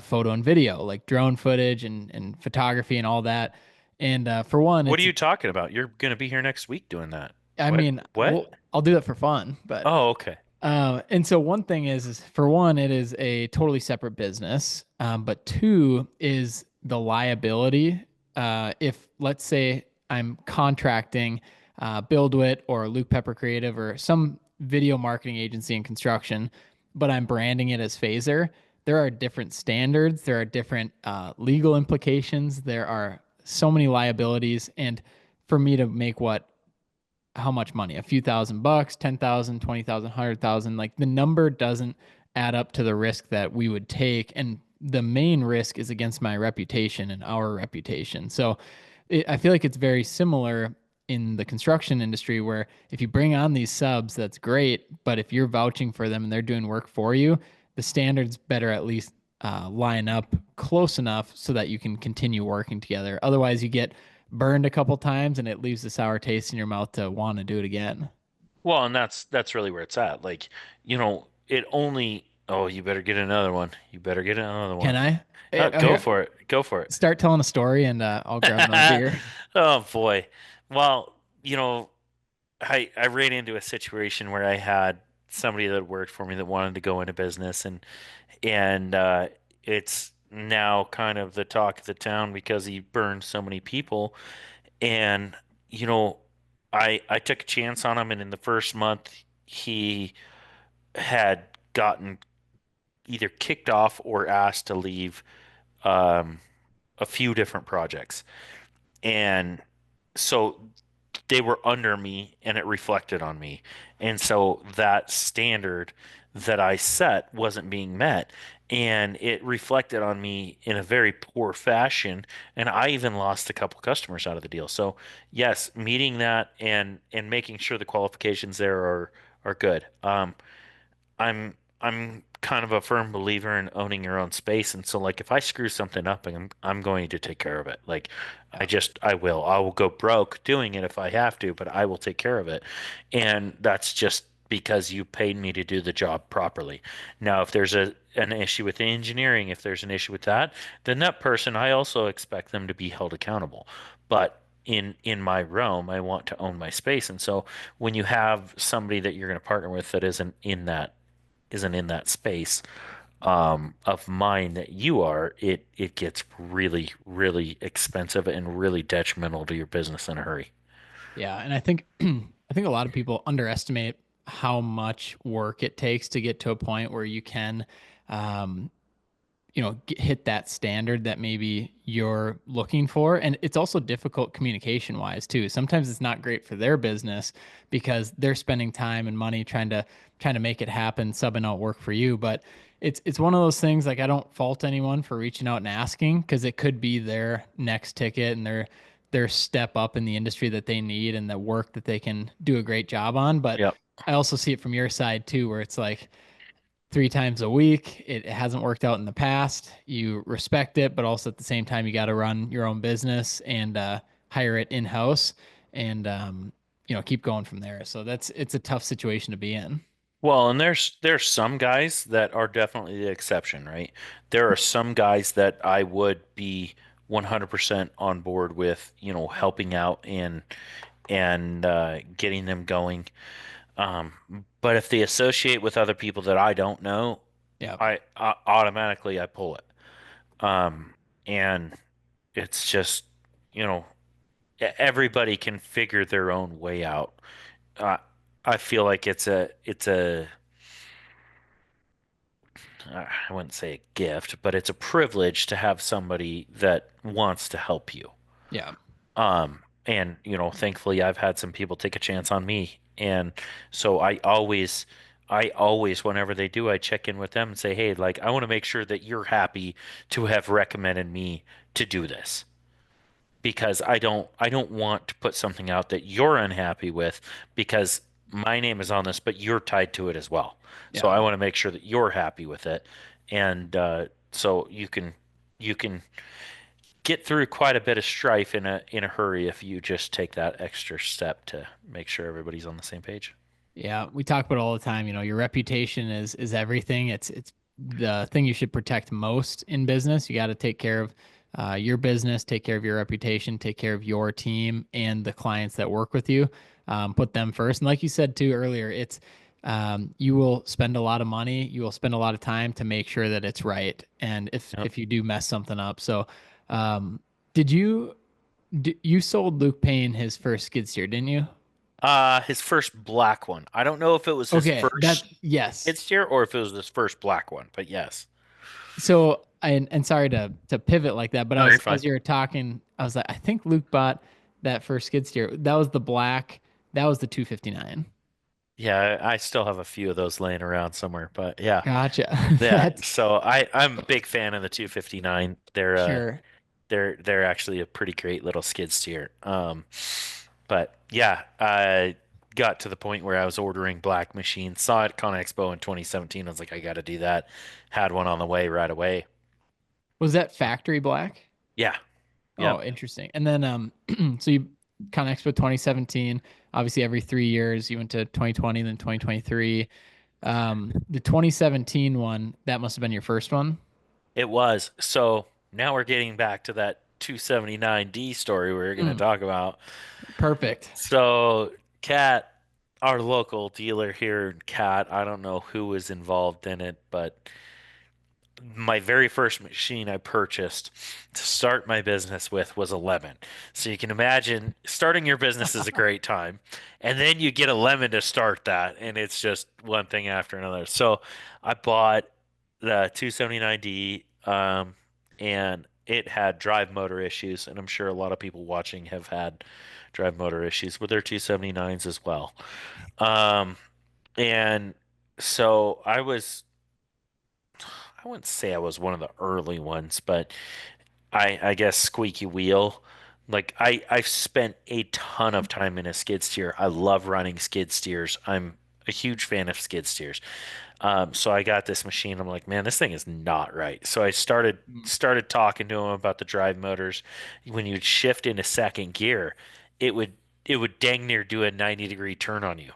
photo and video, like drone footage and photography and all that? And for one, What are it's, you talking about? You're going to be here next week doing that. I What? mean, What? well, I'll do that for fun, but Oh, okay. and so one thing is for one, it is a totally separate business. But two is the liability. If let's say I'm contracting BuildWit or Luke Pepper Creative or some video marketing agency in construction, but I'm branding it as Phaser, there are different standards. There are different legal implications. There are so many liabilities. And for me to make what how much money? A few $1,000, 10,000, 20,000, 100,000. Like the number doesn't add up to the risk that we would take. And the main risk is against my reputation and our reputation. So I feel like it's very similar in the construction industry where if you bring on these subs, that's great. But if you're vouching for them and they're doing work for you, the standards better at least line up close enough so that you can continue working together. Otherwise, you get burned a couple times and it leaves a sour taste in your mouth to want to do it again. Well, and that's really where it's at. Like, it only. Oh, you better get another one. You better get another Can one. I? Go Here, for it. Go for it. start telling a story and I'll grab another beer. Oh boy. Well, I ran into a situation where I had somebody that worked for me that wanted to go into business, and it's now kind of the talk of the town because he burned so many people. And you know, I took a chance on him, and in the first month he had gotten either kicked off or asked to leave um, a few different projects. And so they were under me and it reflected on me. And so that standard that I set wasn't being met. And it reflected on me in a very poor fashion. And I even lost a couple customers out of the deal. So yes, meeting that and making sure the qualifications there are good. I'm kind of a firm believer in owning your own space, and so like if I screw something up, I'm going to take care of it. Like Yeah. I will go broke doing it if I have to, but I will take care of it. And that's just because you paid me to do the job properly. Now, if there's an issue with the engineering, if there's an issue with that, then that person I also expect them to be held accountable. But in my realm, I want to own my space. And so when you have somebody that you're going to partner with that isn't in that space of mind that you are, it gets really, really expensive and really detrimental to your business in a hurry. Yeah, and I think I think a lot of people underestimate how much work it takes to get to a point where you can um, hit that standard that maybe you're looking for. And it's also difficult communication wise too. Sometimes it's not great for their business because they're spending time and money trying to make it happen, subbing out work for you. But it's one of those things, like I don't fault anyone for reaching out and asking because it could be their next ticket and their step up in the industry that they need and the work that they can do a great job on. But Yep. I also see it from your side too, where it's like 3 times a week. It hasn't worked out in the past. You respect it, but also at the same time, you got to run your own business and hire it in house and keep going from there. So it's a tough situation to be in. Well, and there's some guys that are definitely the exception, right? There are some guys that I would be 100% on board with, helping out and getting them going. Um, but if they associate with other people that I don't know, Yeah. I automatically I pull it. Um, and it's just, you know, everybody can figure their own way out. Uh, I feel like I wouldn't say a gift, but it's a privilege to have somebody that wants to help you. Yeah. And thankfully I've had some people take a chance on me. And so I always, whenever they do, I check in with them and say, hey, like, I want to make sure that you're happy to have recommended me to do this. Because I don't want to put something out that you're unhappy with because my name is on this, but you're tied to it as well. So Yeah. I want to make sure that you're happy with it. And so you can get through quite a bit of strife in a hurry if you just take that extra step to make sure everybody's on the same page. Yeah, we talk about it all the time. Your reputation is everything. It's the thing you should protect most in business. You got to take care of your business, take care of your reputation, take care of your team and the clients that work with you. Put them first. And like you said too earlier, it's you will spend a lot of money, you will spend a lot of time to make sure that it's right. And Yep. if you do mess something up, so um, did you sold Luke Payne his first skid steer, didn't you? His first black one. I don't know if it was his Okay, that first yes. skid steer or if it was his first black one, but yes. So and sorry to pivot like that, but No, you're as fine. you were talking, I was like, I think Luke bought that first skid steer. That was the black. That was the 259. Yeah, I still have a few of those laying around somewhere, but yeah. Gotcha. Yeah, That's so I'm a big fan of the 259. sure. They're actually a pretty great little skid steer. But yeah, I got to the point where I was ordering black machines. Saw it at Con Expo in 2017. I was like, I got to do that. Had one on the way right away. Was that factory black? Yeah, Oh, yep. interesting. And then so you Conexpo 2017. Obviously, every 3 years you went to 2020, then 2023. The 2017 one that must have been your first one. It was. So now we're getting back to that 279D story we are going to Mm, talk about. perfect. So, Cat, our local dealer here in Cat, I don't know who was involved in it, but my very first machine I purchased to start my business with was a lemon. So you can imagine starting your business is a great time, and then you get a lemon to start that, and it's just one thing after another. So I bought the 279D, and it had drive motor issues, and I'm sure a lot of people watching have had drive motor issues with their 279s as well. Um, and so I wouldn't say I was one of the early ones, but I guess squeaky wheel. Like I've spent a ton of time in a skid steer. I love running skid steers. I'm a huge fan of skid steers. So I got this machine. I'm like, man, this thing is not right. So I started talking to him about the drive motors. When you'd shift into second gear, it would it would dang near do a 90-degree turn on you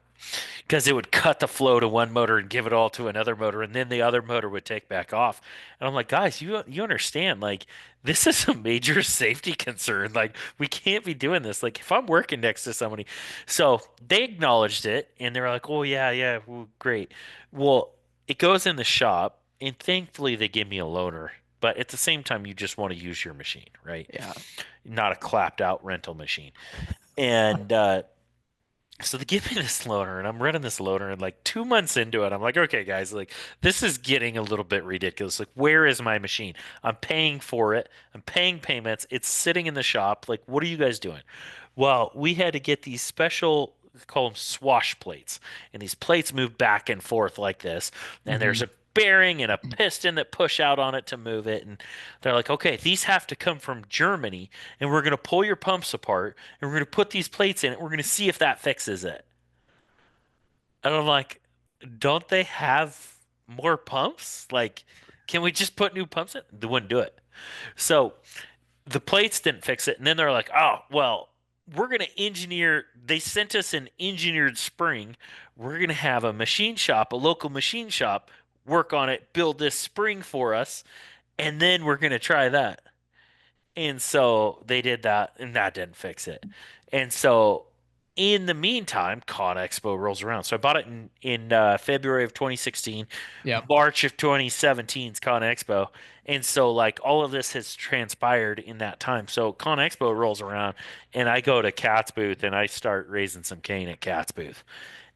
because it would cut the flow to one motor and give it all to another motor, and then the other motor would take back off. And I'm like, guys, you understand? Like, this is a major safety concern. Like, we can't be doing this. Like, if I'm working next to somebody, so they acknowledged it, and they were like, oh yeah, yeah, well, great. Well, it goes in the shop, and thankfully they give me a loaner. But at the same time, you just want to use your machine, right? Yeah. Not a clapped out rental machine. And so they give me this loaner, and I'm running this loaner, and like 2 months into it, I'm like, okay, guys, like this is getting a little bit ridiculous. Like, where is my machine? I'm paying for it. I'm paying payments. It's sitting in the shop. Like, what are you guys doing? Well, we had to get these special, call them swash plates, and these plates move back and forth like this, and there's Hmm. a bearing and a piston that push out on it to move it, and they're like, okay, these have to come from Germany, and we're going to pull your pumps apart, and we're going to put these plates in it. We're going to see if that fixes it. And I'm like, don't they have more pumps? Like, can we just put new pumps in? They wouldn't do it. So the plates didn't fix it. And then they're like, oh, well, we're going to engineer. They sent us an engineered spring. We're going to have a machine shop, a local machine shop, work on it, build this spring for us. And then we're going to try that. And so they did that, and that didn't fix it. And so In the meantime, Con Expo rolls around. So I bought it in February of 2016, Yep. March of 2017's Con Expo. And so like all of this has transpired in that time. So Con Expo rolls around and I go to Cat's booth and I start raising some cane at Cat's booth.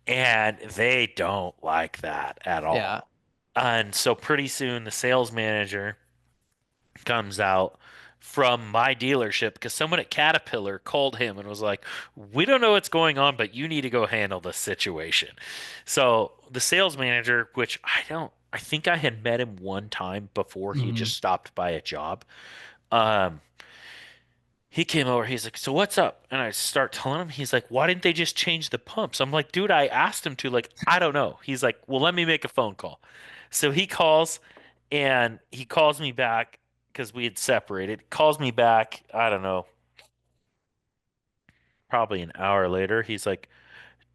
And they don't like that at Yeah. all. And so pretty soon the sales manager comes out from my dealership because someone at Caterpillar called him and was like, "We don't know what's going on, but you need to go handle this situation." So the sales manager, which I think I had met him one time before he had Hmm. just stopped by a job. Um, he came over, he's like, "So what's up?" And I start telling him, he's like, "Why didn't they just change the pumps?" I'm like, "Dude, I asked him to, like, I don't know." He's like, "Well, let me make a phone call." So he calls and he calls me back because we had separated. Calls me back, I don't know, probably an hour later. He's like,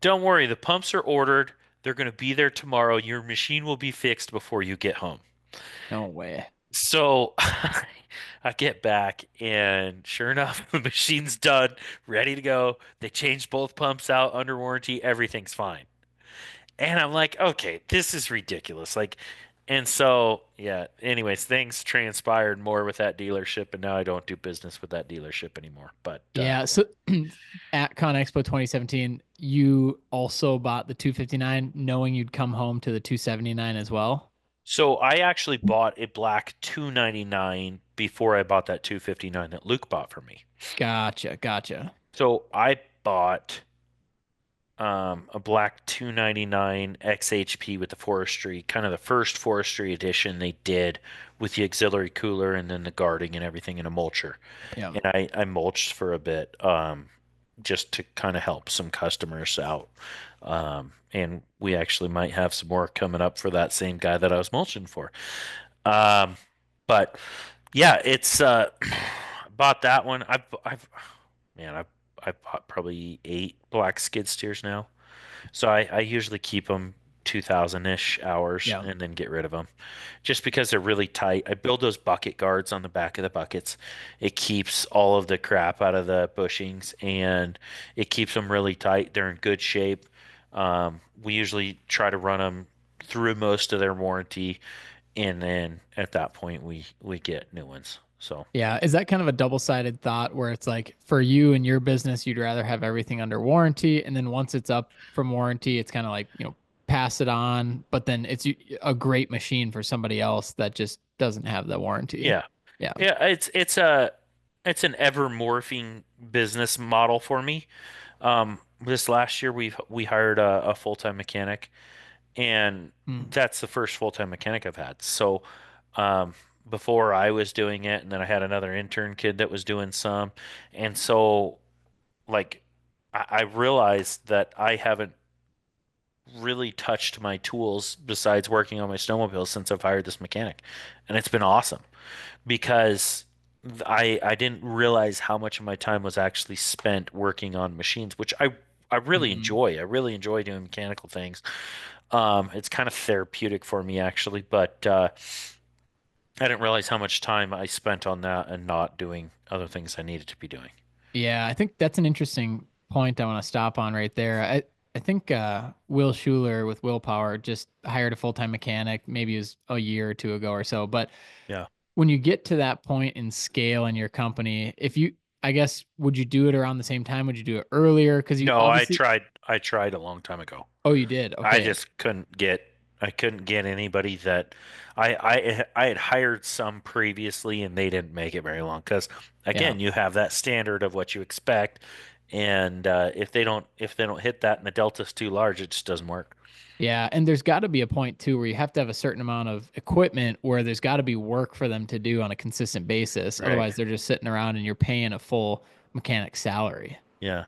"Don't worry, the pumps are ordered. They're going to be there tomorrow. Your machine will be fixed before you get home." No way. So I get back, and sure enough, the machine's done, ready to go. They changed both pumps out under warranty. Everything's fine. And I'm like, okay, this is ridiculous. Like, and so, yeah, anyways, things transpired more with that dealership, and now I don't do business with that dealership anymore. But Yeah. So at Con Expo 2017, you also bought the 259 knowing you'd come home to the 279 as well. so I actually bought a black 299 before I bought that 259 that Luke bought for me. Gotcha. Gotcha. So I bought a black 299 XHP with the forestry, kind of the first forestry edition they did with the auxiliary cooler and then the guarding and everything in a mulcher. Yeah. And I mulched for a bit, just to kind of help some customers out. And we actually might have some more coming up for that same guy that I was mulching for. Um, but yeah, it's bought that one. Man, I've bought probably 8 black skid steers now. So I usually keep them 2000-ish hours Yeah. and then get rid of them just because they're really tight. I build those bucket guards on the back of the buckets. It keeps all of the crap out of the bushings and it keeps them really tight. They're in good shape. We usually try to run them through most of their warranty, and then at that point we get new ones. So Yeah. Is that kind of a double-sided thought where it's like for you and your business, you'd rather have everything under warranty, and then once it's up from warranty, it's kind of like, pass it on, but then it's a great machine for somebody else that just doesn't have the warranty. yeah, Yeah. yeah, it's an ever morphing business model for me. This last year we hired a full-time mechanic, and Mm. that's the first full-time mechanic I've had. So, um, before I was doing it, and then I had another intern kid that was doing some, and so like I realized that I haven't really touched my tools besides working on my snowmobile since I've hired this mechanic, and it's been awesome because I didn't realize how much of my time was actually spent working on machines, which I really Mhm. enjoy. I really enjoy doing mechanical things. It's kind of therapeutic for me actually, but I didn't realize how much time I spent on that and not doing other things I needed to be doing. Yeah, I think that's an interesting point I want to stop on right there. I think Will Schuler with Willpower just hired a full-time mechanic, maybe it was a year or two ago or so. But Yeah. when you get to that point in scale in your company, if you, I guess, would you do it around the same time? Would you do it earlier? Because you No, obviously, I tried a long time ago. oh, you did. I Okay. just I couldn't get anybody that I had hired some previously and they didn't make it very long because Yeah. again you have that standard of what you expect, and if they don't hit that and the delta's too large, it just doesn't work. Yeah, and there's got to be a point too where you have to have a certain amount of equipment where there's got to be work for them to do on a consistent basis. Right. Otherwise, they're just sitting around and you're paying a full mechanic salary. Yeah.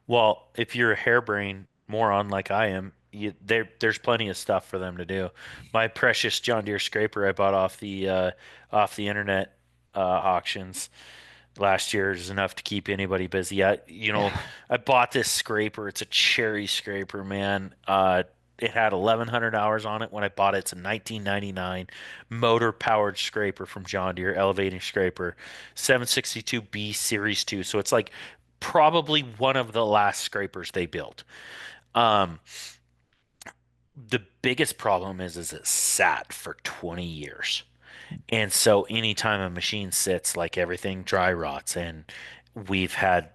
Well, if you're a harebrained moron like I am, there's plenty of stuff for them to do. My precious John Deere scraper I bought off the internet auctions last year is enough to keep anybody busy. Yeah. I bought this scraper. It's a cherry scraper, man. It had 1,100 hours on it when I bought it. It's a 1999 motor powered scraper from John Deere, elevating scraper, 762B Series 2. So it's like probably one of the last scrapers they built. Um, the biggest problem is it sat for 20 years. And so anytime a machine sits, like everything dry rots, and we've had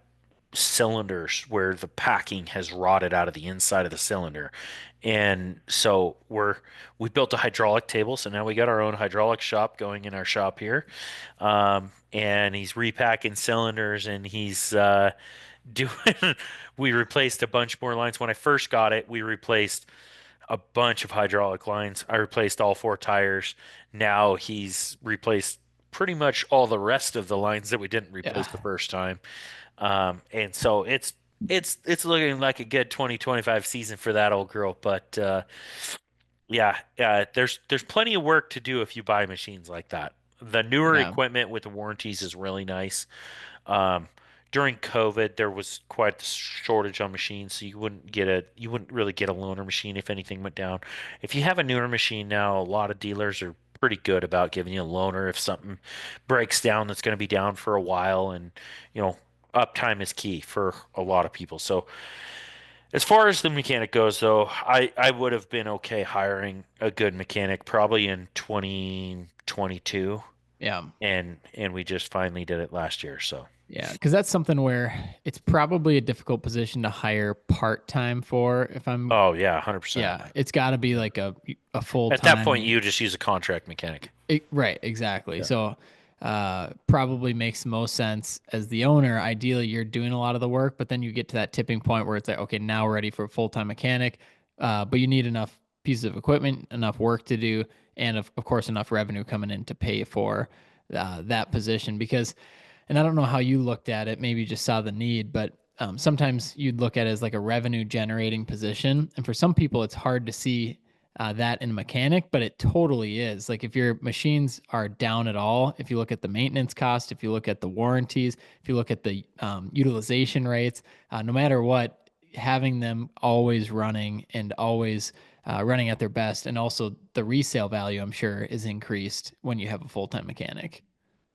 cylinders where the packing has rotted out of the inside of the cylinder. And so we built a hydraulic table, so now we got our own hydraulic shop going in our shop here. And he's repacking cylinders and he's doing we replaced a bunch more lines. When I first got it, we replaced a bunch of hydraulic lines. I replaced all four tires. Now he's replaced pretty much all the rest of the lines that we didn't Yeah. replace the first time. And so it's looking like a good 2025 season for that old girl. But yeah, there's plenty of work to do if you buy machines like that. The newer Yeah. equipment with the warranties is really nice. Um, During COVID, there was quite the shortage on machines, so you wouldn't really get a loaner machine if anything went down. If you have a newer machine now, a lot of dealers are pretty good about giving you a loaner if something breaks down that's going to be down for a while, and you know, uptime is key for a lot of people. So as far as the mechanic goes, though, I would have been okay hiring a good mechanic probably in 2022, Yeah. and we just finally did it last year. So. Yeah, because that's something where it's probably a difficult position to hire part time for. If I'm, Oh yeah, 100%. yeah, it's got to be like a full At that point, time. you just use a contract mechanic. Right, exactly. Yeah. So, probably makes the most sense as the owner. Ideally, you're doing a lot of the work, but then you get to that tipping point where it's like, okay, now we're ready for a full time mechanic, but you need enough pieces of equipment, enough work to do, and of course, enough revenue coming in to pay for that position. Because, and I don't know how you looked at it, maybe you just saw the need, but sometimes you'd look at it as like a revenue generating position. And for some people, it's hard to see that in a mechanic, but it totally is. Like if your machines are down at all, if you look at the maintenance cost, if you look at the warranties, if you look at the utilization rates, no matter what, having them always running and always running at their best, and also the resale value, I'm sure, is increased when you have a full time mechanic.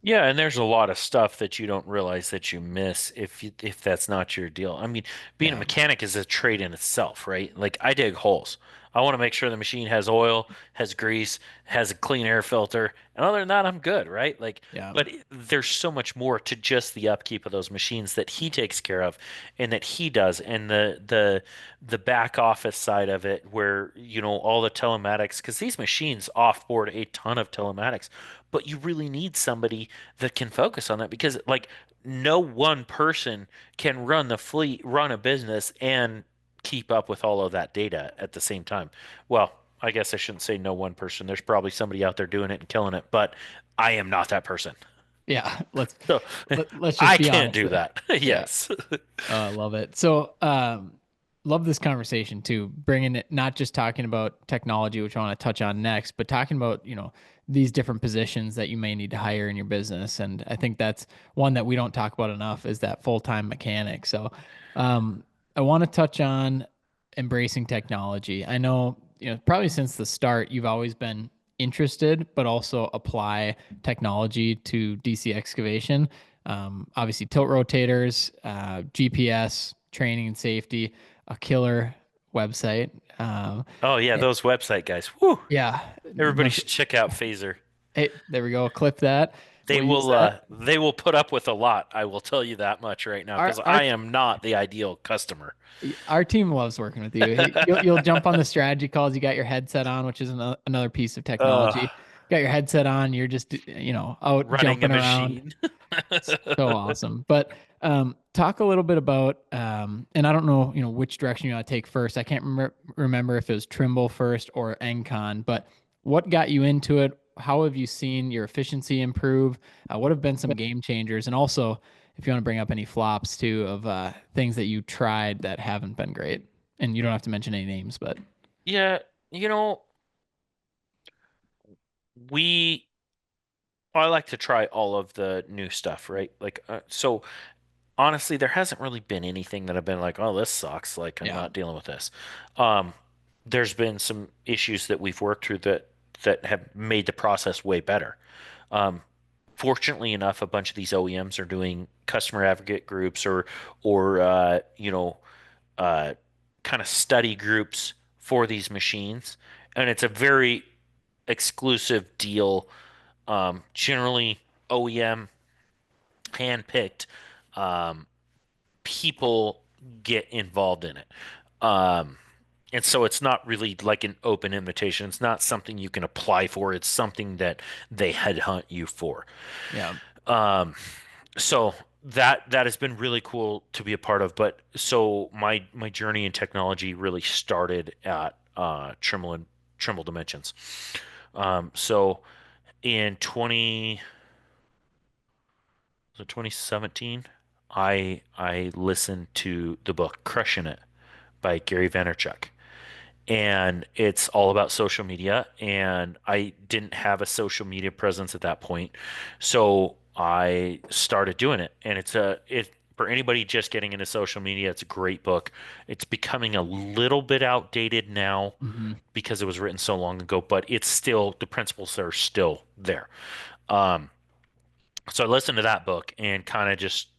Yeah, and there's a lot of stuff that you don't realize that you miss if that's not your deal. I mean, being a Yeah. mechanic is a trade in itself, right? Like I dig holes. I want to make sure the machine has oil, has grease, has a clean air filter, and other than that, I'm good, right? Like, Yeah. but there's so much more to just the upkeep of those machines that he takes care of and that he does, and the back office side of it, where you know all the telematics, because these machines offboard a ton of telematics, but you really need somebody that can focus on that because like no one person can run the fleet, run a business, and keep up with all of that data at the same time. Well, I guess I shouldn't say no one person. There's probably somebody out there doing it and killing it, but I am not that person. Yeah. So Let's just I be can't honest do there. that. Yeah. Yes. I love it. So, love this conversation too, bringing it not just talking about technology, which I want to touch on next, but talking about, these different positions that you may need to hire in your business. And I think that's one that we don't talk about enough is that full-time mechanic. So, I want to touch on embracing technology. I know, probably since the start, you've always been interested, but also apply technology to DC excavation. Obviously, tilt rotators, GPS, training and safety, a killer website. Oh yeah, Eh, those website guys. Whew. yeah, Everybody no, should check out Phaser. hey, there we go. Clip that. They We'll use will that. they will put up with a lot, I will tell you that much right now, Our because our I am not the ideal customer. our team loves working with you. You'll jump on the strategy calls. You got your headset on, which is another piece of Uh, technology. Got your headset on. You're just out Running a jumping around. machine. So awesome. But talk a little bit about, and I don't know, which direction you want to take first. I can't remember if it was Trimble first or Encon, but what got you into it? How have you seen your efficiency improve? What have been some game changers? And also, if you want to bring up any flops too of things that you tried that haven't been great. And you don't have to mention any names, but Yeah, you know, we I like to try all of the new stuff, right? Like, so honestly, there hasn't really been anything that I've been like, oh, this sucks. Like, I'm yeah, not dealing with this. Um, there's been some issues that we've worked through that have made the process way better. Um, fortunately enough, a bunch of these OEMs are doing customer advocate groups or uh, kind of study groups for these machines, and it's a very exclusive deal. Generally, OEM handpicked um, people get involved in it. Um, and so it's not really like an open invitation. It's not something you can apply for. It's something that they headhunt you for. Yeah. Um, so that has been really cool to be a part of. But so my journey in technology really started at Trimble Dimensions. So in 2017, I listened to the book Crushing It by Gary Vaynerchuk. And it's all about social media. And I didn't have a social media presence at that point, so I started doing it. And it for anybody just getting into social media, it's a great book. It's becoming a little bit outdated now Hmm. because it was written so long ago, but it's still the principles are still there. Um, so I listened to that book and kind of just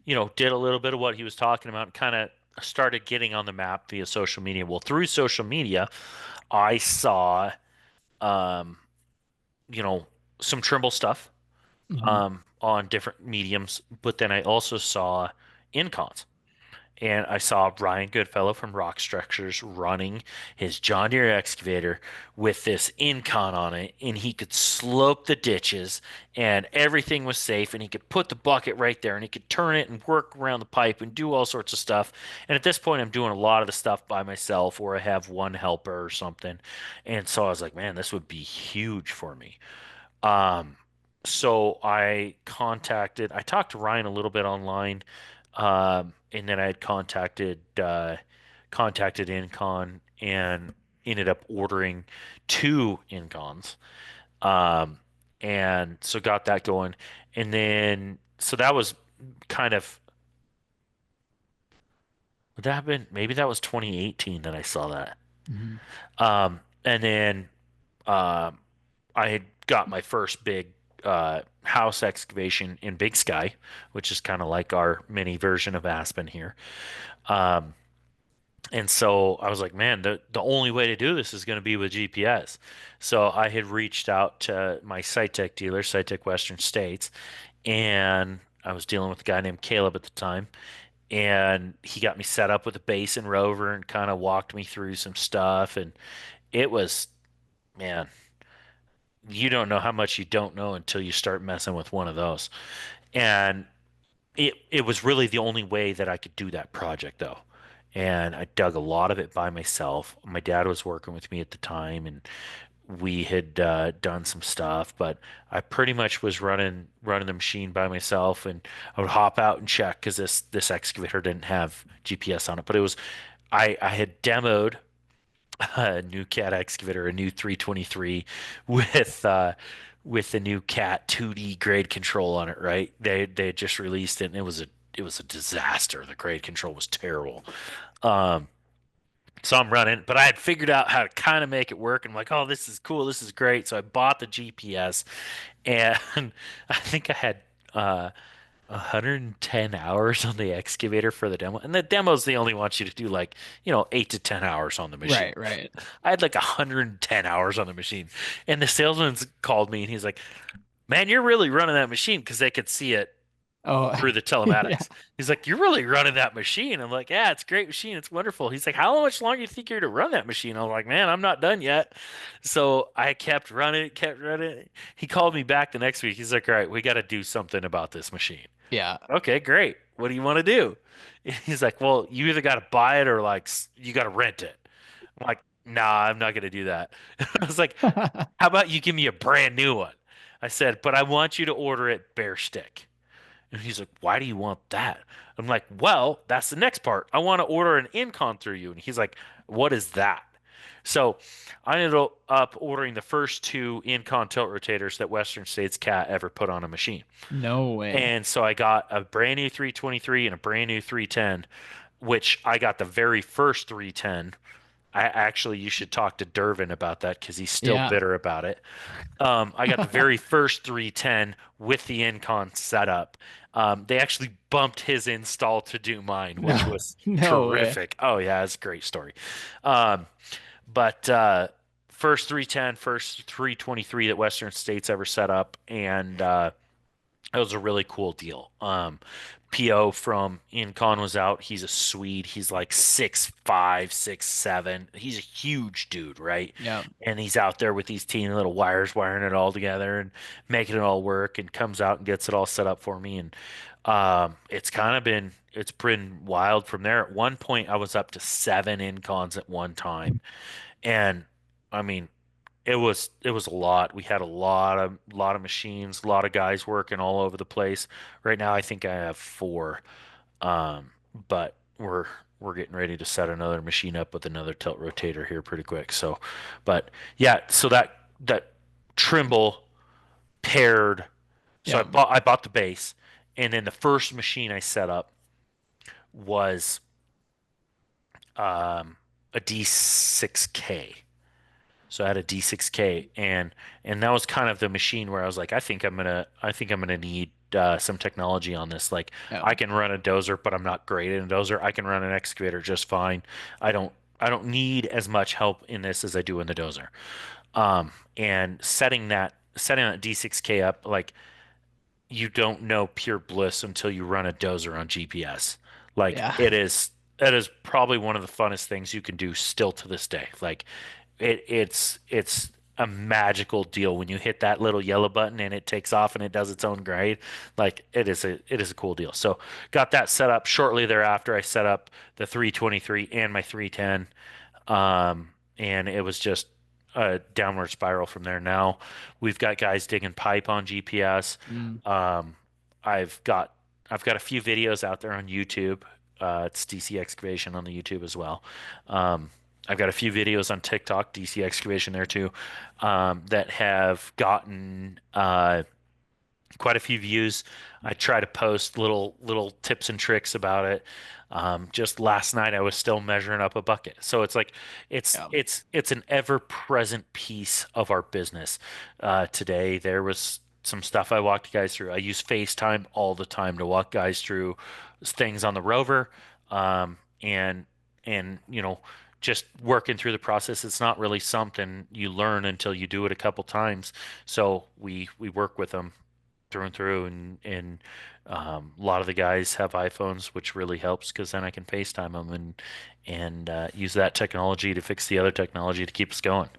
did a little bit of what he was talking about and kind of started getting on the map via social media. Well, through social media, I saw, um, you know, some Trimble stuff Hmm. on different mediums, but then I also saw Incons. And I saw Ryan Goodfellow from Rock Structures running his John Deere excavator with this Incon on it, and he could slope the ditches, and everything was safe, and he could put the bucket right there, and he could turn it and work around the pipe and do all sorts of stuff. And at this point, I'm doing a lot of the stuff by myself, or I have one helper or something. And so I was like, man, this would be huge for me. Um, so I talked to Ryan a little bit online, and then I had contacted Incon and ended up ordering two Incons. Um, and so got that going, and then so that was kind of would that have been maybe that was 2018 that I saw that. Hmm. And then um, I had got my first big house excavation in Big Sky, which is kind of like our mini version of Aspen here. Um, and so I was like, man, the only way to do this is going to be with GPS. So I had reached out to my SciTech dealer, SciTech Western States, and I was dealing with a guy named Caleb at the time. And he got me set up with a Basin rover and kind of walked me through some stuff. And it was, man, you don't know how much you don't know until you start messing with one of those. And it was really the only way that I could do that project though. And I dug a lot of it by myself. My dad was working with me at the time and we had done some stuff, but I pretty much was running the machine by myself, and I would hop out and check because this excavator didn't have GPS on it. But it was I had demoed a new cat excavator, a new 323 with the new cat 2D grade control on it, right? They had just released it and it was a disaster. The grade control was terrible. Um so I'm running, but I had figured out how to kind of make it work. And I'm like, oh, this is cool. This is great. So I bought the GPS and I think I had uh 110 hours on the excavator for the demo. And the demos, they only want you to do like, 8 to 10 hours on the machine. Right, right. I had like 110 hours on the machine. And the salesman's called me and he's like, man, you're really running that machine because they could see it Oh, through the yeah. telematics. He's like, you're really running that machine. I'm like, yeah, it's a great machine. It's wonderful. He's like, how much longer do you think you're to run that machine? I'm like, man, I'm not done yet. So I kept running it. He called me back the next week. He's like, all right, we got to do something about this machine. Yeah. Okay, great. What do you want to do? He's like, well, you either got to buy it or like you got to rent it. I'm like, nah, I'm not going to do that. I was like, how about you give me a brand new one? I said, but I want you to order it bare stick. And he's like, why do you want that? I'm like, well, that's the next part. I want to order an Incon through you. And he's like, what is that? So I ended up ordering the first two Incon tilt rotators that Western States Cat ever put on a machine. No way. And so I got a brand new 323 and a brand new 310, which I got the very first 310 you should talk to Dervin about that because he's still Yeah. bitter about it. I got the very first 310 with the Incon setup. They actually bumped his install to do mine, which No, was no way. terrific. Oh yeah, it's a great story. Um, but first 310, first 323 that Western States ever set up, and it was a really cool deal. PO from Incon was out. He's a Swede. He's like 6'5", 6'7". He's a huge dude, right? Yeah. And he's out there with these teeny little wires, wiring it all together and making it all work. And comes out and gets it all set up for me. And it's been wild from there. At one point, I was up to 7 Incons at one time, and I mean, it was a lot. We had a lot of machines, a lot of guys working all over the place. Right now, I think I have 4, um, but we're getting ready to set another machine up with another tilt rotator here pretty quick. So, but yeah, so that Trimble paired. So Yeah. I bought the base, and then the first machine I set up was um, a D6K. So I had a D6K, and that was kind of the machine where I was like, I think I'm gonna need some technology on this. Like Yeah. I can run a dozer, but I'm not great at a dozer. I can run an excavator just fine. I don't I don't need as much help in this as I do in the dozer. And setting that D6K up, like you don't know pure bliss until you run a dozer on GPS. Like Yeah. it is probably one of the funnest things you can do still to this day. Like it's a magical deal when you hit that little yellow button and it takes off and it does its own grade. Like it is a cool deal. So got that set up shortly thereafter. I set up the 323 and my 310, and it was just a downward spiral from there. Now we've got guys digging pipe on GPS. Mm. Um, I've got I've got a few videos out there on YouTube. It's DC Excavation on the YouTube as well. Um, I've got a few videos on TikTok, DC Excavation there too, that have gotten quite a few views. I try to post little tips and tricks about it. Just last night, I was still measuring up a bucket. So it's like it's Yeah. it's it's an ever-present piece of our business. Today, there was some stuff I walked guys through. I use FaceTime all the time to walk guys through things on the rover, and just working through the process. It's not really something you learn until you do it a couple times. So we work with them through and through, and a lot of the guys have iPhones, which really helps because then I can FaceTime them and use that technology to fix the other technology to keep us going.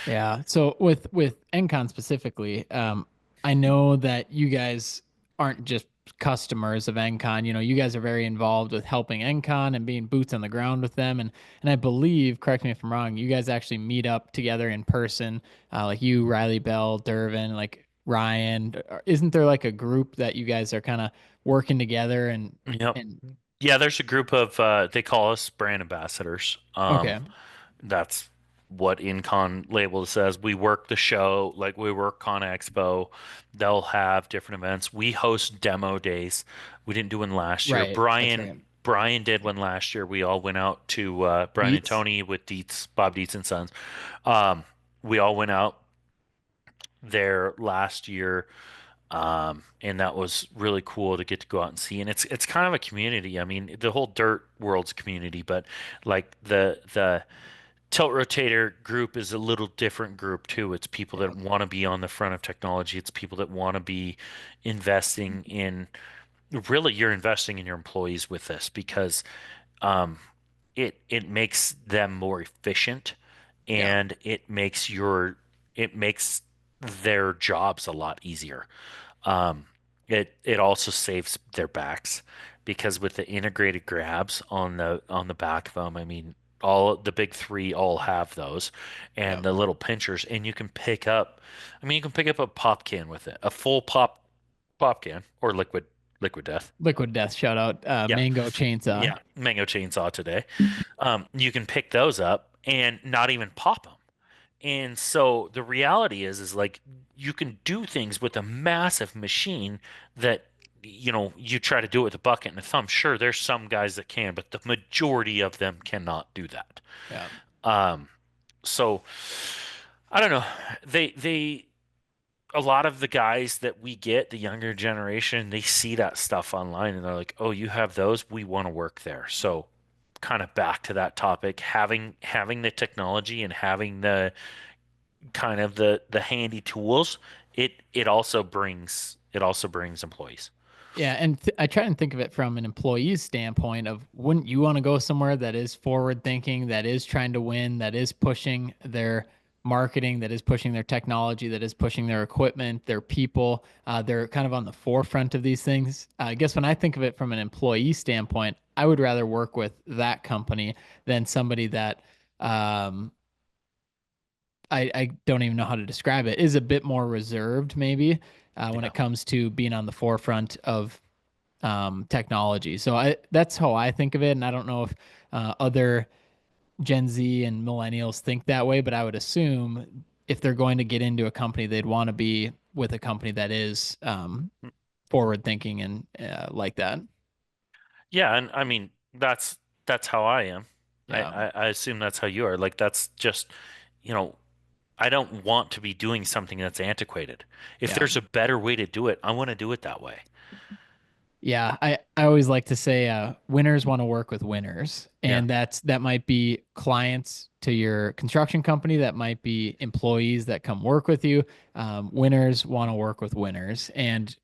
Yeah. So with Encon specifically, I know that you guys aren't just customers of Encon. You know, you guys are very involved with helping Encon and being boots on the ground with them. And I believe, correct me if I'm wrong, you guys actually meet up together in person, like you, Riley Bell, Dervin, like Ryan. Isn't there like a group that you guys are kind of working together Yep. and Yeah, there's a group of they call us brand ambassadors. okay. That's what Incon label says. We work the show, like we work Con Expo. They'll have different events. We host demo days. We didn't do one last year. Right. That's Brian right. Brian did one last year. We all went out to Brian and Beats. Tony with Bob Dietz and Sons. Um, we all went out there last year, and that was really cool to get to go out and see. And it's kind of a community. I mean, the whole dirt world's community, but like the tilt rotator group is a little different group too. It's people Yeah. that want to be on the front of technology. It's people that want to be investing in, really, you're investing in your employees with this because um, it makes them more efficient, Yeah. and it makes their jobs a lot easier. Um, it also saves their backs because with the integrated grabs on the back of them, I mean, all the big three all have those, Yeah. and the little pinchers, and you can pick up. I mean, you can pick up a pop can with it, a full pop can or liquid death. Liquid Death shout out. Yeah, Mango Chainsaw. yeah, mango chainsaw today. You can pick those up and not even pop them. And so the reality is like you can do things with a massive machine that you try to do it with a bucket and a thumb. Sure, there's some guys that can, but the majority of them cannot do that. Yeah. Um, so I don't know. They a lot of the guys that we get, the younger generation, they see that stuff online and they're like, "Oh, you have those? We want to work there." So kind of back to that topic, having the technology and having the kind of the handy tools, it also brings employees. Yeah, and I try and think of it from an employee's standpoint of wouldn't you want to go somewhere that is forward thinking, that is trying to win, that is pushing their marketing, that is pushing their technology, that is pushing their equipment, their people. They're kind of on the forefront of these things. I guess when I think of it from an employee standpoint, I would rather work with that company than somebody that I don't even know how to describe it, is a bit more reserved maybe when Yeah. it comes to being on the forefront of technology. So that's how I think of it, and I don't know if other Gen Z and millennials think that way, but I would assume if they're going to get into a company, they'd want to be with a company that is forward thinking and like that. Yeah, and I mean that's how I am. I, Yeah, I I assume that's how you are. Like that's just, you know, I don't want to be doing something that's antiquated. If yeah. there's a better way to do it, I want to do it that way. Yeah, I always like to say winners want to work with winners. Yeah. And that might be clients to your construction company, that might be employees that come work with you. Winners want to work with winners. And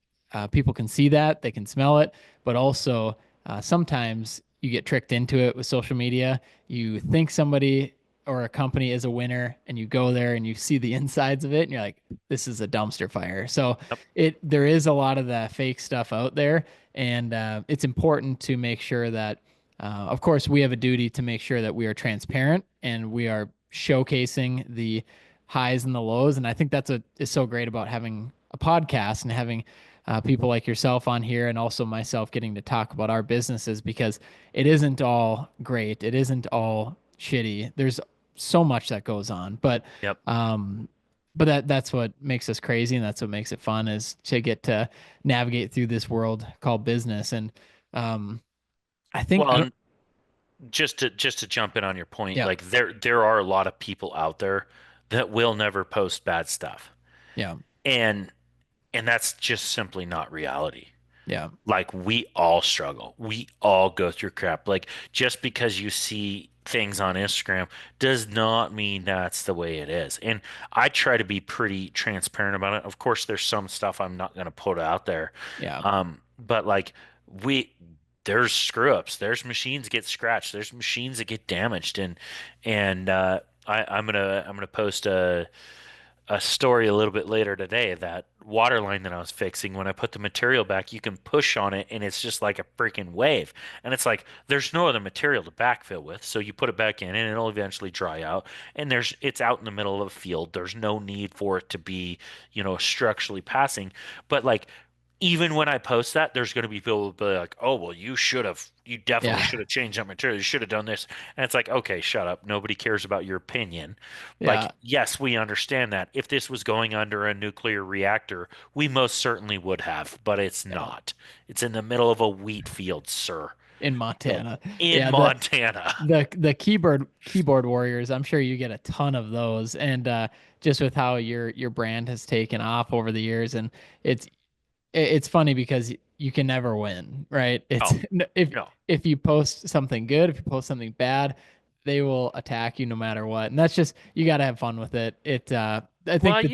people can see that, they can smell it, but also sometimes you get tricked into it with social media. You think somebody or a company is a winner and you go there and you see the insides of it and you're like, this is a dumpster fire. So Yep. there is a lot of the fake stuff out there, and it's important to make sure that, of course, we have a duty to make sure that we are transparent and we are showcasing the highs and the lows. And I think that's what is so great about having a podcast and having people like yourself on here, and also myself getting to talk about our businesses, because it isn't all great. It isn't all shitty. There's so much that goes on, Yep. um, but that's what makes us crazy, and that's what makes it fun, is to get to navigate through this world called business. And um, I think Well, I don't. and just to jump in on your point, Yeah, like there are a lot of people out there that will never post bad stuff. yeah, And and that's just simply not reality. yeah, Like we all struggle. We all go through crap. Like just because you see things on Instagram does not mean that's the way it is. And I try to be pretty transparent about it. Of course, there's some stuff I'm not going to put out there. yeah, But like we there's screw ups. There's machines get scratched. There's machines that get damaged. And I'm gonna post a story a little bit later today. That water line that I was fixing, when I put the material back, you can push on it and it's just like a freaking wave. And it's like there's no other material to backfill with. So you put it back in and it'll eventually dry out. And it's out in the middle of a field. There's no need for it to be, structurally passing. But like even when I post that, there's going to be people who be like, "Oh, well, you definitely yeah, should have changed that material. You should have done this." And it's like, okay, shut up. Nobody cares about your opinion. yeah, Like, yes, we understand that. If this was going under a nuclear reactor, we most certainly would have, but it's yeah. not. It's in the middle of a wheat field, sir. In So, Montana, in yeah. Montana. The keyboard warriors. I'm sure you get a ton of those, and just with how your brand has taken off over the years, and it's it's funny because you can never win, right? It's Oh, if no. if you post something good, if you post something bad, they will attack you no matter what. And that's just, you got to have fun with it. I Well, think that,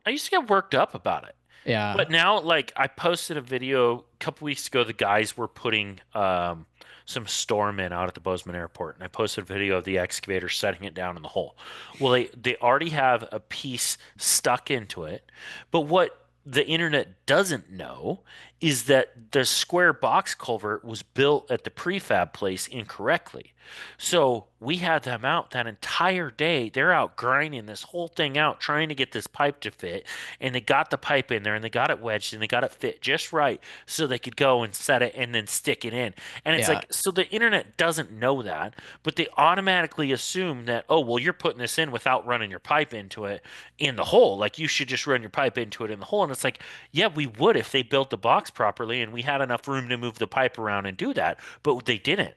I used to get worked up about it. yeah, But now, like, I posted a video a couple weeks ago. The guys were putting some storm in out at the Bozeman Airport, and I posted a video of the excavator setting it down in the hole. Well, they already have a piece stuck into it, but what the internet doesn't know is that the square box culvert was built at the prefab place incorrectly. So we had them out that entire day. They're out grinding this whole thing out, trying to get this pipe to fit, and they got the pipe in there and they got it wedged and they got it fit just right so they could go and set it and then stick it in. And it's yeah, like, so the internet doesn't know that, but they automatically assume that, oh, well, you're putting this in without running your pipe into it in the hole. Like you should just run your pipe into it in the hole. And it's like, yeah, we would if they built the box properly and we had enough room to move the pipe around and do that, but they didn't.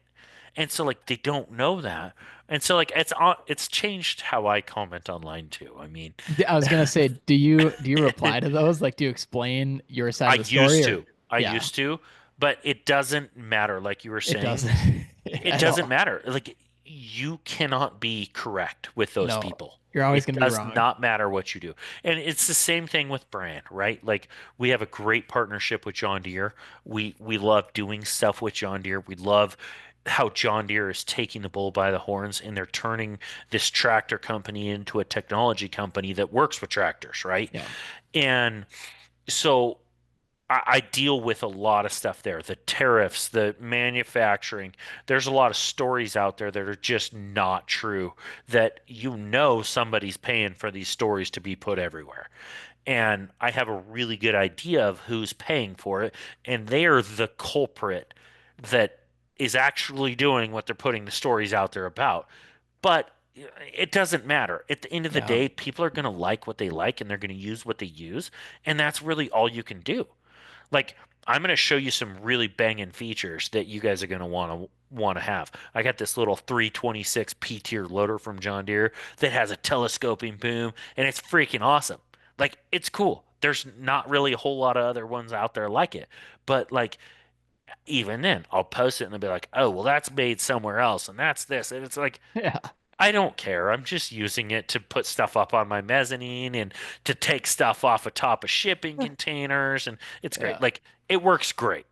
And so like they don't know that. And so like it's changed how I comment online too. I mean, I was gonna say, do you reply to those? Like, do you explain your side I of the story, used or to. I yeah, used to, but it doesn't matter like you were it saying. doesn't It at doesn't all. matter. Like you cannot be correct with those No, people. you're always It gonna be does wrong. not matter what you do. And it's the same thing with brand, right? Like we have a great partnership with John Deere. We love doing stuff with John Deere. We love how John Deere is taking the bull by the horns and they're turning this tractor company into a technology company that works with tractors, right? Yeah, And so I deal with a lot of stuff there. The tariffs, the manufacturing. There's a lot of stories out there that are just not true, that somebody's paying for these stories to be put everywhere. And I have a really good idea of who's paying for it, and they are the culprit that is actually doing what they're putting the stories out there about. But it doesn't matter. At the end of the yeah, day, people are going to like what they like and they're going to use what they use, and that's really all you can do. Like I'm going to show you some really banging features that you guys are going to want to have. I got this little 326 P tier loader from John Deere that has a telescoping boom and it's freaking awesome. Like it's cool. There's not really a whole lot of other ones out there like it. But like even then, I'll post it and they'll be like, "Oh, well that's made somewhere else and that's this." And it's like yeah, I don't care. I'm just using it to put stuff up on my mezzanine and to take stuff off of top of shipping containers, and it's great. yeah. Like it works great.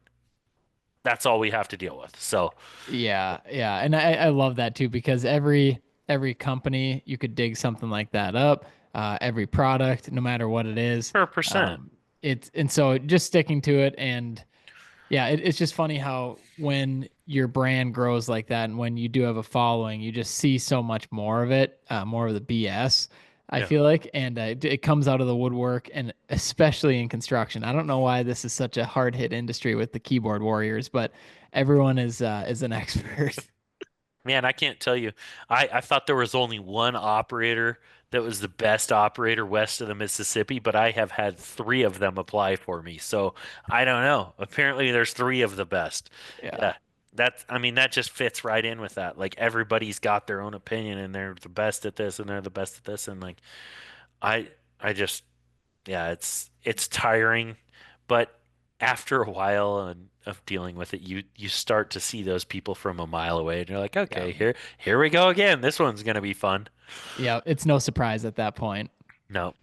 That's all we have to deal with. So, Yeah, yeah, and I love that too because every company you could dig something like that up. Every product, no matter what it is, 100%. it's and so just sticking to it and yeah, it's just funny how when your brand grows like that and when you do have a following, you just see so much more of it, more of the BS, I Yeah. feel like. And it comes out of the woodwork and especially in construction. I don't know why this is such a hard hit industry with the keyboard warriors, but everyone is an expert. Man, I can't tell you. I thought there was only one operator that was the best operator west of the Mississippi, but I have had three of them apply for me. So I don't know. Apparently, there's three of the best. Yeah. Yeah. I mean, that just fits right in with that. Like everybody's got their own opinion and they're the best at this and they're the best at this. And like, I, I just, yeah, it's tiring, but after a while of dealing with it, you start to see those people from a mile away, and you're like, Yeah. okay, here we go again. This one's gonna be fun. Yeah. It's no surprise at that point. No,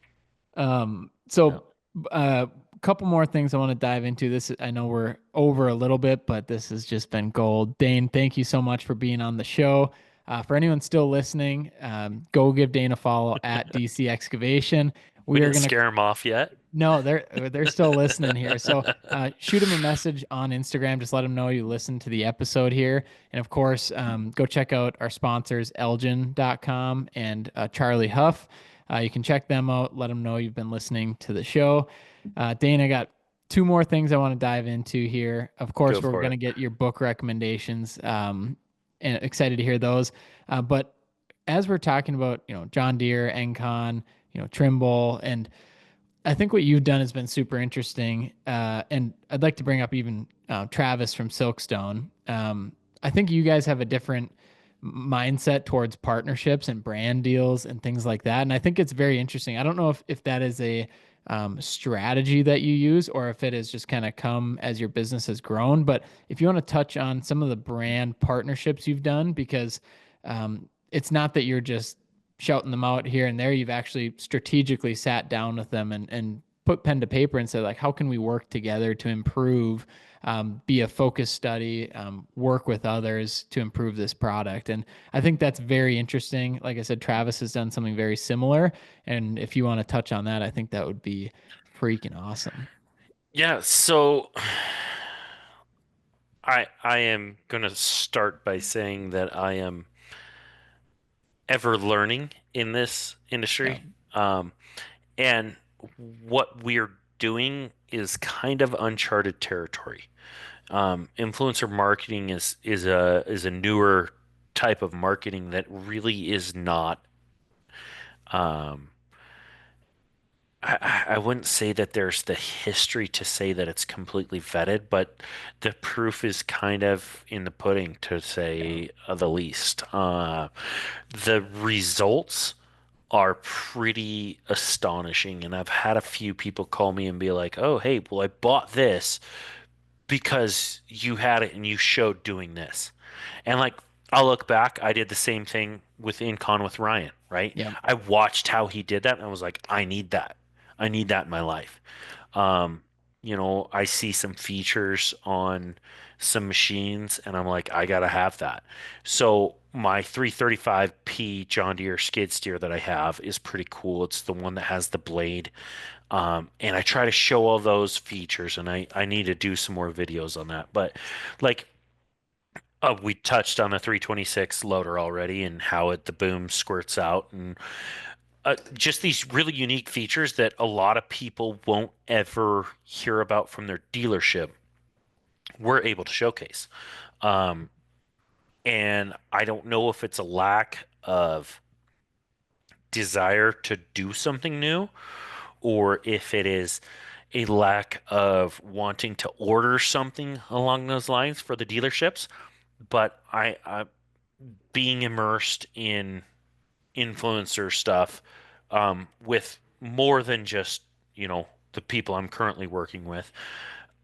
no, So, a couple more things I want to dive into. This, I know we're over a little bit, but this has just been gold. Dane, thank you so much for being on the show. For anyone still listening, go give Dane a follow at DC Excavation. we We are didn't gonna scare them off yet. no, they're still listening here. So shoot them a message on Instagram. Just let them know you listened to the episode here. And of course, go check out our sponsors, Eljen.com and Charlie Huff. You can check them out. Let them know you've been listening to the show. Dana, got two more things I want to dive into here. Of Go course, we're for going it. to get your book recommendations, and excited to hear those. But as we're talking about, John Deere, Encon, Trimble, and I think what you've done has been super interesting. And I'd like to bring up even Travis from Silkstone. I think you guys have a different mindset towards partnerships and brand deals and things like that. And I think it's very interesting. I don't know if that is a strategy that you use or if it has just kind of come as your business has grown. But if you want to touch on some of the brand partnerships you've done, because it's not that you're just shouting them out here and there. You've actually strategically sat down with them and put pen to paper and said, like, how can we work together to improve, be a focus study, work with others to improve this product. And I think that's very interesting. Like I said, Travis has done something very similar. And if you want to touch on that, I think that would be freaking awesome. Yeah. So I am gonna start by saying that I am ever learning in this Yeah. industry. And what we're doing is kind of uncharted territory. Influencer marketing is a newer type of marketing that really is not. Um, I wouldn't say that there's the history to say that it's completely vetted, but the proof is kind of in the pudding, to Yeah. say the least. The results are pretty astonishing, and I've had a few people call me and be like, "Oh, hey, well, I bought this because you had it and you showed doing this." And like, I'll look back, I did the same thing with Incon with Ryan, right? Yeah. I watched how he did that and I was like, I need that. I need that in my life. Um, I see some features on some machines and I'm like, I gotta have that. So my 335P John Deere skid steer that I have is pretty cool. It's the one that has the blade. And I try to show all those features and I need to do some more videos on that. But like, we touched on the 326 loader already and how the boom squirts out and just these really unique features that a lot of people won't ever hear about from their dealership. We're able to showcase. Um, and I don't know if it's a lack of desire to do something new or if it is a lack of wanting to order something along those lines for the dealerships. But I being immersed in influencer stuff with more than just the people I'm currently working with.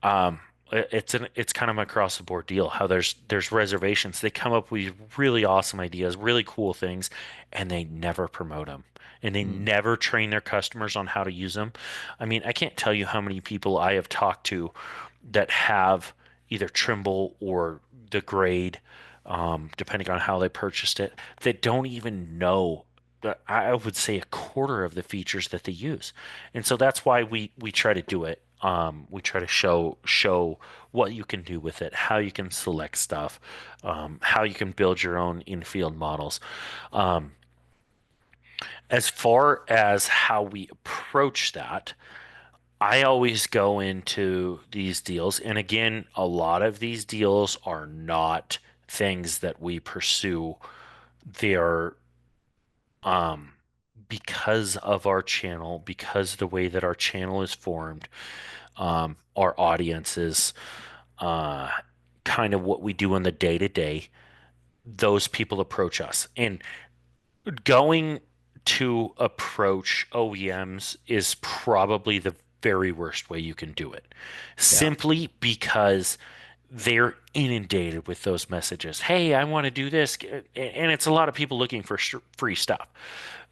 Um, it's kind of an across the board deal. How there's reservations. They come up with really awesome ideas, really cool things, and they never promote them. And they Mm. never train their customers on how to use them. I mean, I can't tell you how many people I have talked to that have either Trimble or the grade, depending on how they purchased it, that don't even know. I would say a quarter of the features that they use, and so that's why we try to do it. We try to show what you can do with it, how you can select stuff, how you can build your own infield models. Um, as far as how we approach that, I always go into these deals, and again, a lot of these deals are not things that we pursue. They're um, because of our channel, because the way that our channel is formed, our audiences, uh, kind of what we do in the day to day, those people approach us. And going to approach OEMs is probably the very worst way you can do it, Yeah. simply because they're inundated with those messages. Hey, I want to do this, and it's a lot of people looking for free stuff.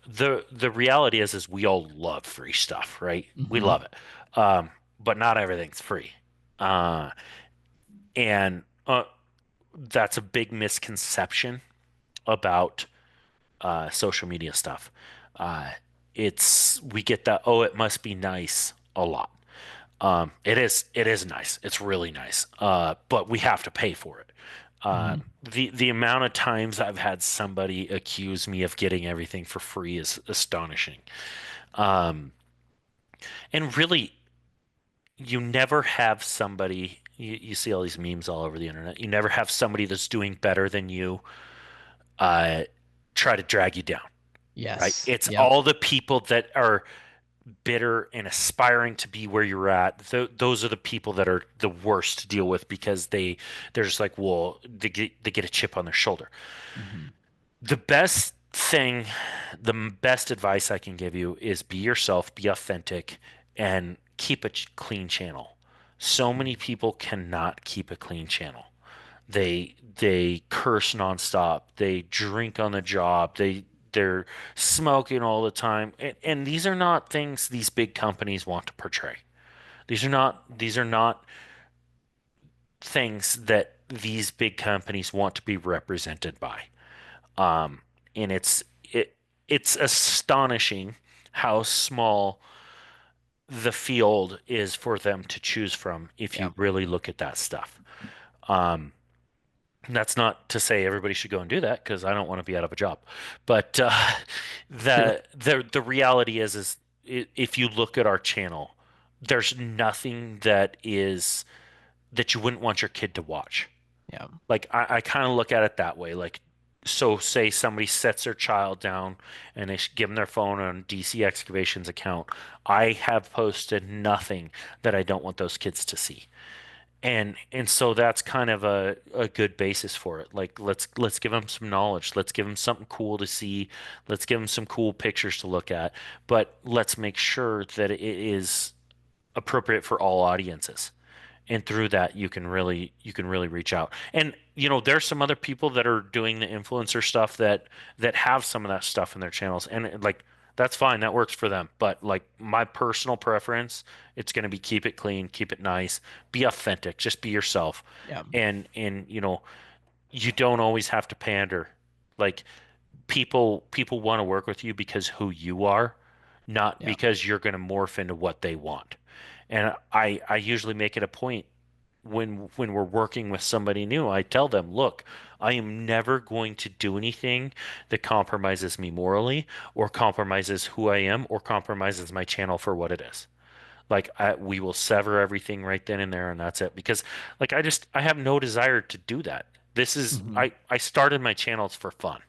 The reality is we all love free stuff, right? We Hmm. love it, but not everything's free, uh, and that's a big misconception about social media stuff. Uh, it's we get that, oh, it must be nice a lot. It is nice. It's really nice. But we have to pay for it. Hmm. The amount of times I've had somebody accuse me of getting everything for free is astonishing. Um, and really, you never have somebody. You see all these memes all over the internet. You never have somebody that's doing better than you uh, try to drag you down, right? Yes. It's Yep. all the people that are bitter and aspiring to be where you're at. Those are the people that are the worst to deal with because they're just like, well, they get a chip on their shoulder. Hmm. The best thing, the best advice I can give you is be yourself, be authentic, and keep a clean channel. So many people cannot keep a clean channel. They curse nonstop. They drink on the job. They're smoking all the time. And these are not things these big companies want to portray. These are not things that these big companies want to be represented by. Um, and it's astonishing how small the field is for them to choose from if you Yep. really look at that stuff. Um, That's not to say everybody should go and do that because I don't want to be out of a job. But Sure. the reality is if you look at our channel, there's nothing that you wouldn't want your kid to watch. Yeah. Like I kind of look at it that way. Like So say somebody sets their child down and they give them their phone on DC Excavation's account. I have posted nothing that I don't want those kids to see. And so that's kind of a good basis for it. Like let's give them some knowledge. Let's give them something cool to see. Let's give them some cool pictures to look at. But let's make sure that it is appropriate for all audiences. And through that you can really reach out. And there's some other people that are doing the influencer stuff that have some of that stuff in their channels, and like that's fine, that works for them. But like my personal preference, it's going to be keep it clean, keep it nice, be authentic, just be yourself. Yeah. And you don't always have to pander. Like people want to work with you because who you are, not Yeah. because you're going to morph into what they want. And I usually make it a point when we're working with somebody new, I tell them, look, I am never going to do anything that compromises me morally or compromises who I am or compromises my channel for what it is. Like we will sever everything right then and there, and that's it. Because like I have no desire to do that. This is Hmm. I started my channels for fun.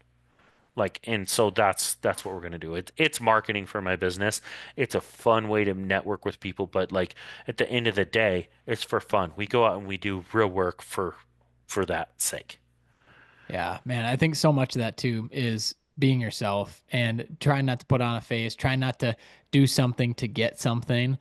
Like, and so that's what we're gonna do. It's marketing for my business. It's a fun way to network with people, but like at the end of the day, it's for fun. We go out and we do real work for that sake. Yeah, man, I think so much of that too is being yourself and trying not to put on a face, trying not to do something to get something.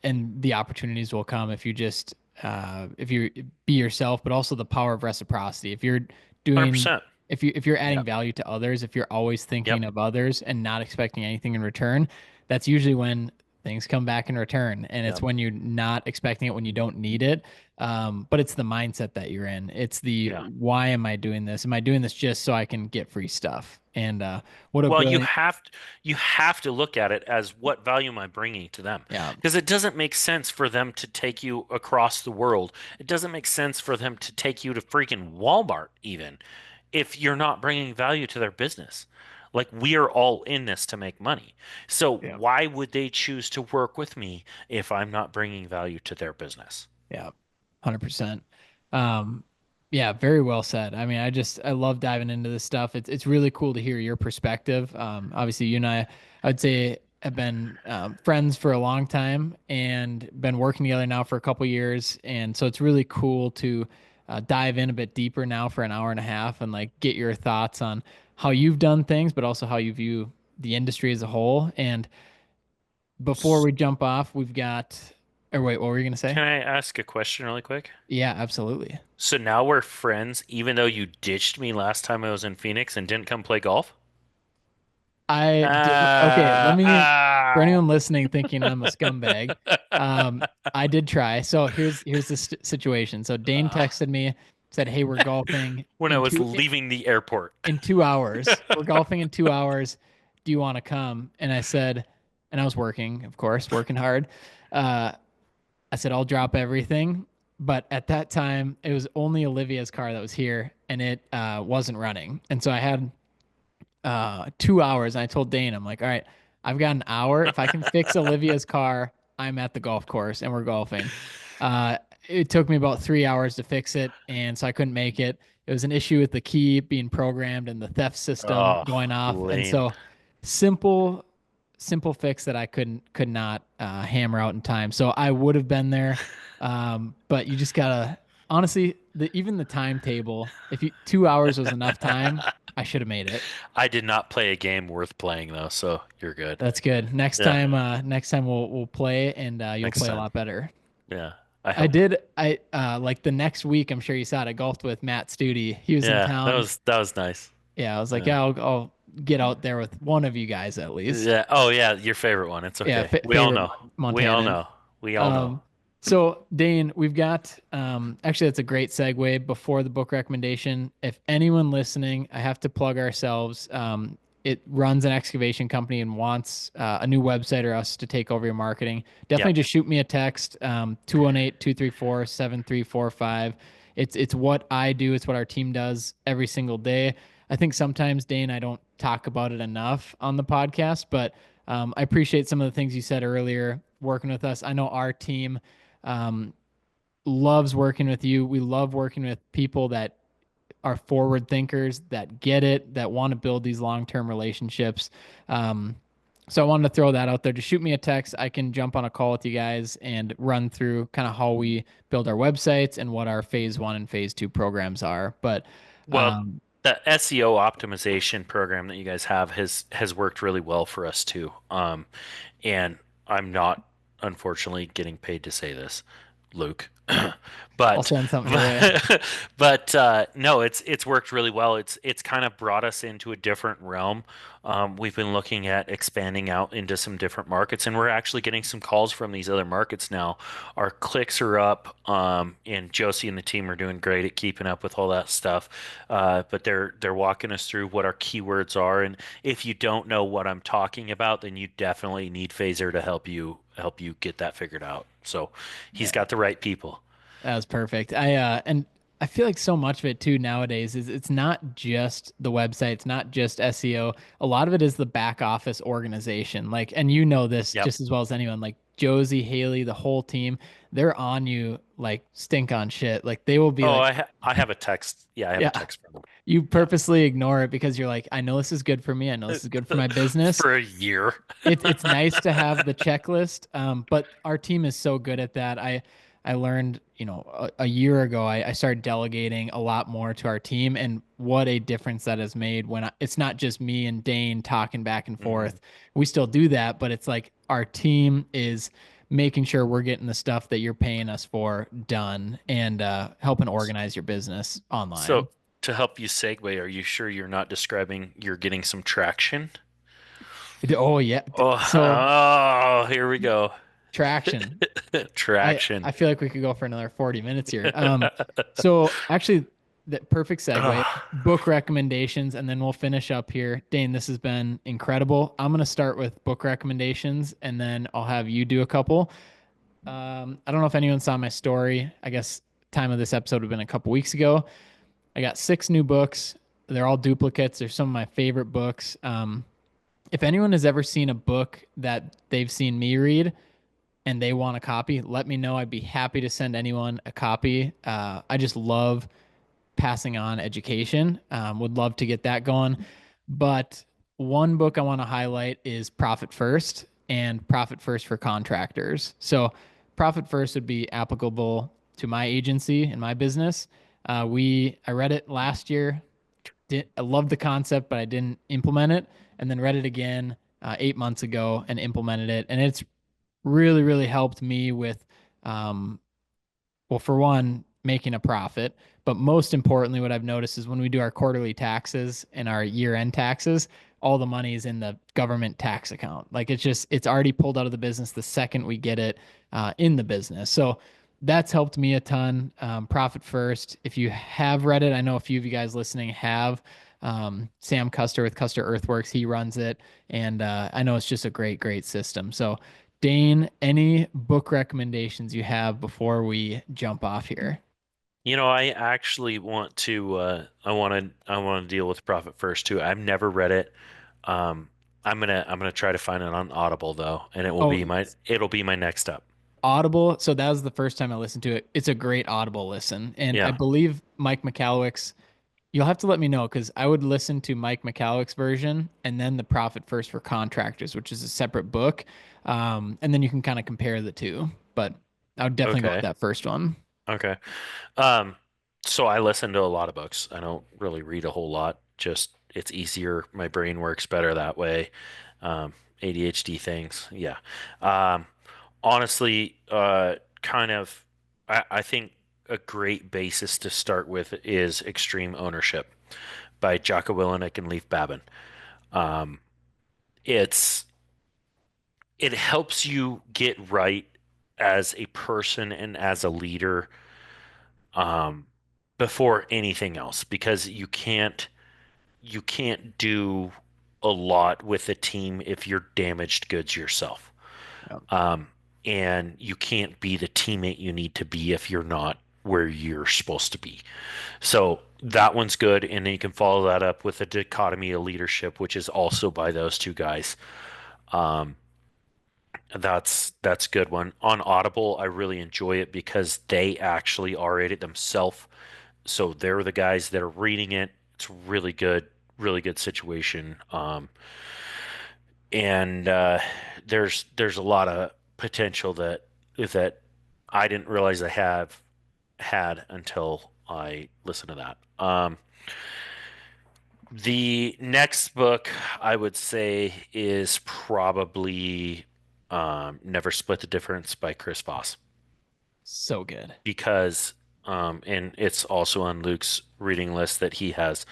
And the opportunities will come if you just if you be yourself, but also the power of reciprocity. If you're doing 100%. if you're adding Yep. value to others, if you're always thinking Yep. of others and not expecting anything in return, that's usually when things come back in return. And it's Yep. when you're not expecting it, when you don't need it. But it's the mindset that you're in. It's the Yeah. why am I doing this? Am I doing this just so I can get free stuff? And what a Well, brilliant, you have to look at it as what value am I bringing to them? yeah, Because it doesn't make sense for them to take you across the world. It doesn't make sense for them to take you to freaking Walmart even if you're not bringing value to their business. Like we are all in this to make money. So yeah, why would they choose to work with me if I'm not bringing value to their business? yeah, 100%. Um, yeah, very well said. I mean, I love diving into this stuff. It's really cool to hear your perspective. Obviously, you and I'd say have been friends for a long time and been working together now for a couple years, and so it's really cool to dive in a bit deeper now for an hour and a half and like get your thoughts on how you've done things, but also how you view the industry as a whole. And before S- we jump off, we've got, or wait, what were you going to say? Can I ask a question really quick? Yeah, absolutely. So now we're friends, even though you ditched me last time I was in Phoenix and didn't come play golf? I did. Okay, let Uh, me, for ah. anyone listening thinking I'm a scumbag, I did try. So here's the situation. So Dane Uh, texted me, said, "Hey, we're golfing when I in was leaving the airport. 2 hours. We're golfing in 2 hours. Do you want to come?" And I said, and I was working, of course, working hard. Uh, I said, I'll drop everything. But at that time, it was only Olivia's car that was here and it wasn't running. And so I had 2 hours. And I told Dane, I'm like, all right, I've got an hour. If I can fix Olivia's car, I'm at the golf course and we're golfing. Uh, it took me about 3 hours to fix it. And so I couldn't make it. It was an issue with the key being programmed and the theft system Oh, going off. And lame. so simple, simple fix that I could not hammer out in time. So I would have been there. But you just gotta honestly, even the timetable, if you 2 hours was enough time, I should have made it. I did not play a game worth playing though, so you're good. That's good. Yeah, Next time we'll play and you'll next play a time. lot better. Yeah, I I hope. did. I like the next week. I'm sure you saw it. I golfed with Matt Studi. He was in Yeah, that town. was nice. Yeah, I was like, Yeah. yeah, I'll get out there with one of you guys at least. Yeah. Oh yeah, your favorite one. It's Yeah, okay. We all favorite know. We all Montanan. know. We all know. Um, so Dane, we've got actually that's a great segue before the book recommendation. If anyone listening, I have to plug ourselves. It runs an excavation company and wants a new website or us to take over your marketing. Definitely Yep. just shoot me a text, 218-234-7345. It's what I do, it's what our team does every single day. I think sometimes, Dane, I don't talk about it enough on the podcast, but I appreciate some of the things you said earlier working with us. I know our team um, loves working with you. We love working with people that are forward thinkers that get it, that want to build these long-term relationships. Um, so I wanted to throw that out there. Just shoot me a text. I can jump on a call with you guys and run through kind of how we build our websites and what our phase one and phase two programs are. But Well, um, the SEO optimization program that you guys have has worked really well for us too. And I'm not unfortunately getting paid to say this, Luke. I'll But send something your way. no, it's worked really well. It's kind of brought us into a different realm. We've been looking at expanding out into some different markets, and we're actually getting some calls from these other markets now. Our clicks are up, and Josie and the team are doing great at keeping up with all that stuff. But they're walking us through what our keywords are, and if you don't know what I'm talking about, then you definitely need Phaser to help you get that figured out. So he's Yeah. got the right people. That was perfect. And I feel like so much of it too nowadays is it's not just the website, it's not just SEO. A lot of it is the back office organization. Like, and you know this Yep. just as well as anyone, like Josie, Haley, the whole team, they're on you like stink on shit. Like they will be Oh, like, I have a text. Yeah, I have a yeah, text from him. you Yeah. purposely ignore it because you're like, I know this is good for me. I know this is good for my business. For a year. It's nice to have the checklist, but our team is so good at that. I learned, a year ago, I started delegating a lot more to our team, and what a difference that has made when it's not just me and Dane talking back and Mhm. forth. We still do that, but it's like our team is making sure we're getting the stuff that you're paying us for done and helping organize your business online. So to help you segue, are you sure you're not describing you're getting some traction? Oh yeah, Oh, so here we go. traction. I Traction. feel like we could go for another 40 minutes here. So actually, the perfect segue, Ugh. book recommendations, and then we'll finish up here. Dane, this has been incredible. I'm gonna start with book recommendations, and then I'll have you do a couple. I don't know if anyone saw my story. I guess time of this episode would have been a couple weeks ago. I got 6 new books. They're all duplicates. They're some of my favorite books. If anyone has ever seen a book that they've seen me read, and they want a copy, let me know. I'd be happy to send anyone a copy. I just love passing on education. Would love to get that going. But one book I want to highlight is Profit First and Profit First for Contractors. So, Profit First would be applicable to my agency and my business. I read it last year. I loved the concept, but I didn't implement it. And then read it again 8 months ago and implemented it. And it's really, really helped me with, um, well, for one, making a profit. But most importantly, what I've noticed is when we do our quarterly taxes and our year end taxes, all the money is in the government tax account. Like it's already pulled out of the business the second we get it in the business. So that's helped me a ton. Profit First. If you have read it, I know a few of you guys listening have. Sam Custer with Custer Earthworks, he runs it. And I know it's just a great, great system. So Dane, any book recommendations you have before we jump off here? I actually I want to deal with Profit First too. I've never read it. Um, I'm gonna try to find it on Audible though, and Oh, it'll be my next step. Audible. So that was the first time I listened to it. It's a great Audible listen. And I Yeah. believe Mike McCallowic's, you'll have to let me know because I would listen to Mike McCallowic's version and then the Profit First for Contractors, which is a separate book. And then you can kind of compare the two. But I would definitely go with Okay. that first one. Okay. Um, so I listen to a lot of books. I don't really read a whole lot. Just it's easier. My brain works better that way. ADHD things. Yeah. Um, honestly, kind of, I think a great basis to start with is Extreme Ownership by Jocko Willenick and Leif Babin. Um, it's it helps you get right as a person and as a leader, um, before anything else because you can't do a lot with a team if you're damaged goods yourself. Yeah. Um, and you can't be the teammate you need to be if you're not where you're supposed to be. So that one's good, and then you can follow that up with a dichotomy of leadership, which is also by those two guys. Um, that's a good one. On Audible, I really enjoy it because they actually are it themselves. So they're the guys that are reading it. It's really good situation. And there's a lot of potential that I didn't realize I have had until I listened to that. The next book I would say is probably Never Split the Difference by Chris Voss So good. because and it's also on Luke's reading list that he has.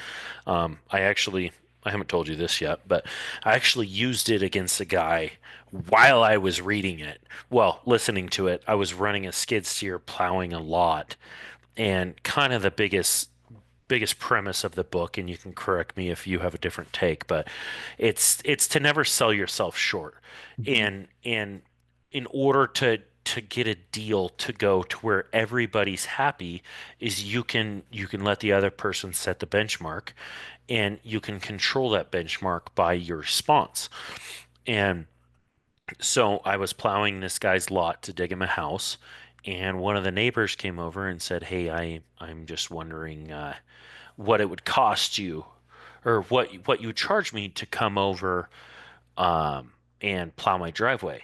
I haven't told you this yet, but I actually used it against a guy while I was reading it. Well, listening to it, I was running a skid steer plowing a lot, and kind of the biggest premise of the book, and you can correct me if you have a different take, but it's to never sell yourself short. Mhm. And in order to get a deal to go to where everybody's happy is you can let the other person set the benchmark, and you can control that benchmark by your response. And so I was plowing this guy's lot to dig him a house, and one of the neighbors came over and said, "Hey, I'm just wondering what it would cost you, or what you would charge me to come over and plow my driveway."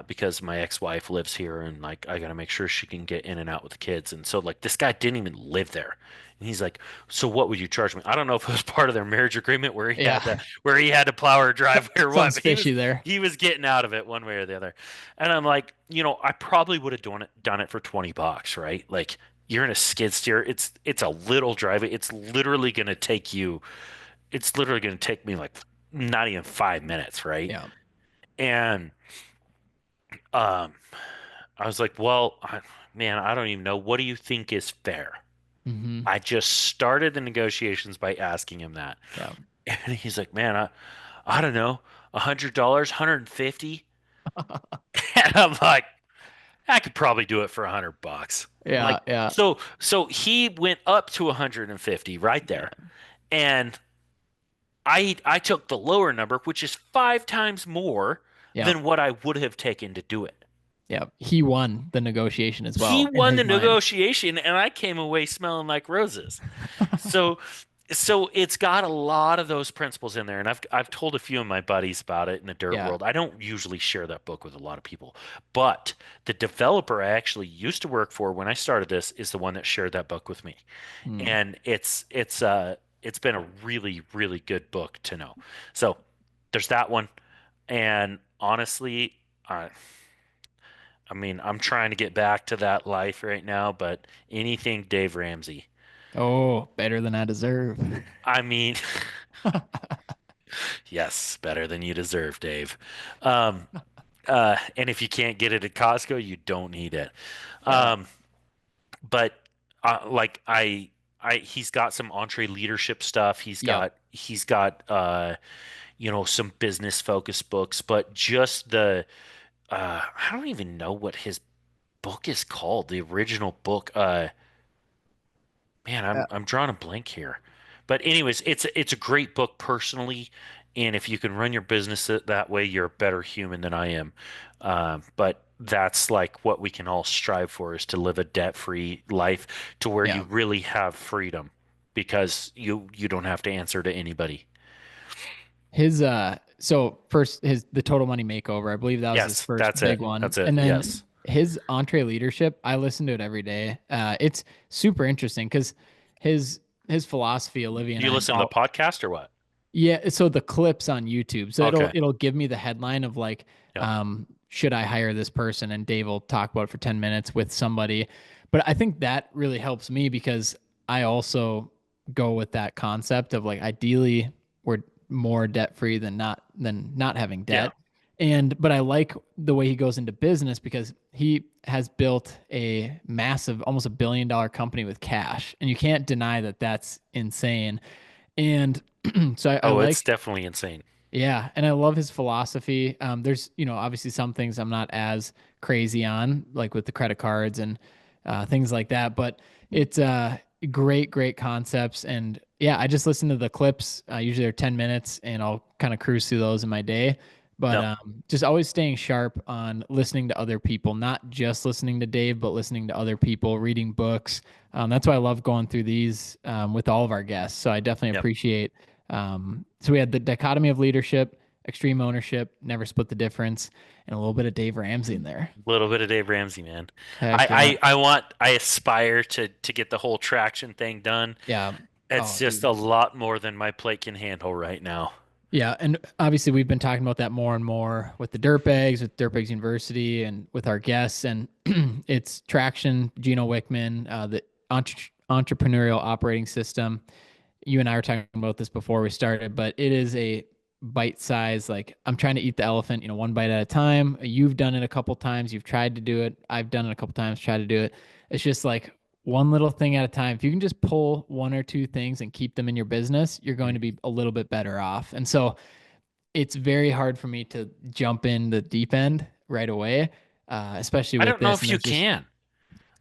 Because my ex-wife lives here, and like I gotta make sure she can get in and out with the kids. And so like this guy didn't even live there. And he's like, "So what would you charge me?" I don't know if it was part of their marriage agreement Yeah. where he had to plow her driveway or what, Sounds but fishy there. he was getting out of it one way or the other. And I'm like, I probably would have done it for $20, right? Like you're in a skid steer. It's a little driveway. It's literally gonna take me like not even 5 minutes, right? Yeah. And um I was like, well, man, I don't even know. What do you think is fair? Hmm. I just started the negotiations by asking him that. Yeah. And he's like, man, I don't know, $100, 150. And I'm like, I could probably do it for $100. Like, Yeah. Yeah. so he went up to 150 right Yeah. there. And I took the lower number, which is 5 times more Yeah. than what I would have taken to do it. Yeah. He won the negotiation as He well in won his the mind. negotiation, and I came away smelling like roses. So, so it's got a lot of those principles in there, and I've told a few of my buddies about it in the dirt Yeah. world. I don't usually share that book with a lot of people, but the developer I actually used to work for when I started this is the one that shared that book with me, Hmm. and it's been a really good book to know. So there's that one, and honestly, I mean, I'm trying to get back to that life right now, but anything Dave Ramsey. Oh, better than I deserve. I mean, yes, better than you deserve, Dave. Um, and if you can't get it at Costco, you don't need it. Yeah. Um, but like he's got some entree leadership stuff. Yep. He's got some business focused books, but just I don't even know what his book is called. The original book. Man, Yeah. I'm drawing a blank here. But anyways, it's a great book personally, and if you can run your business that way, you're a better human than I am. But that's like what we can all strive for is to live a debt-free life to where you Yeah. really have freedom because you don't have to answer to anybody. His so first his the Total Money Makeover, I believe that was his Yes, first that's big it. one. That's it. And then Yes. his Entree Leadership, I listen to it every day. It's super interesting because his his philosophy, Olivia Do and you I listen to the both. podcast or what? Yeah, so the clips on YouTube. So it'll Okay. it'll give me the headline of like, Yep. should I hire this person? And Dave will talk about it for 10 minutes with somebody. But I think that really helps me because I also go with that concept of like ideally we're more debt free than not having Yeah. debt. And but I like the way he goes into business because he has built a massive, almost $1 billion company with cash. And you can't deny that that's insane. And so I Oh, it's like, definitely insane. yeah, and I love his philosophy. There's, obviously some things I'm not as crazy on, like with the credit cards and things like that, but it's great concepts. And yeah, I just listen to the clips. Usually they're 10 minutes and I'll kind of cruise through those in my day. But Yep. just always staying sharp on listening to other people, not just listening to Dave, but listening to other people, reading books. That's why I love going through these with all of our guests. So I definitely Yep. appreciate. So we had the dichotomy of leadership, extreme ownership, never split the difference, and a little bit of Dave Ramsey in there. A little bit of Dave Ramsey, man. Heck yeah. I aspire to get the whole traction thing done. Yeah. It's Oh, just dude. a lot more than my plate can handle right now. Yeah, and obviously we've been talking about that more and more with the Dirtbags, with Dirtbags University, and with our guests. And it's Traction, Gino Wickman, the entrepreneurial operating system. You and I were talking about this before we started, but it is a bite size. Like I'm trying to eat the elephant, one bite at a time. You've done it a couple times. You've tried to do it. I've done it a couple times. Tried to do it. It's just like one little thing at a time. If you can just pull one or two things and keep them in your business, you're going to be a little bit better off. And so it's very hard for me to jump in the deep end right away, especially I with don't know this. if And you there's just, can.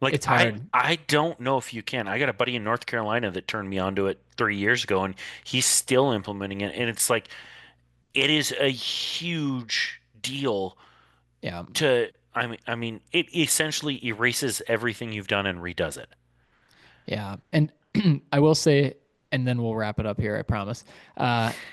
Like it's hard. I don't know if you can. I got a buddy in North Carolina that turned me onto it 3 years ago, and he's still implementing it. And it's like it is a huge deal Yeah. to. I mean, it essentially erases everything you've done and redoes it. Yeah. And I will say, and then we'll wrap it up here, I promise.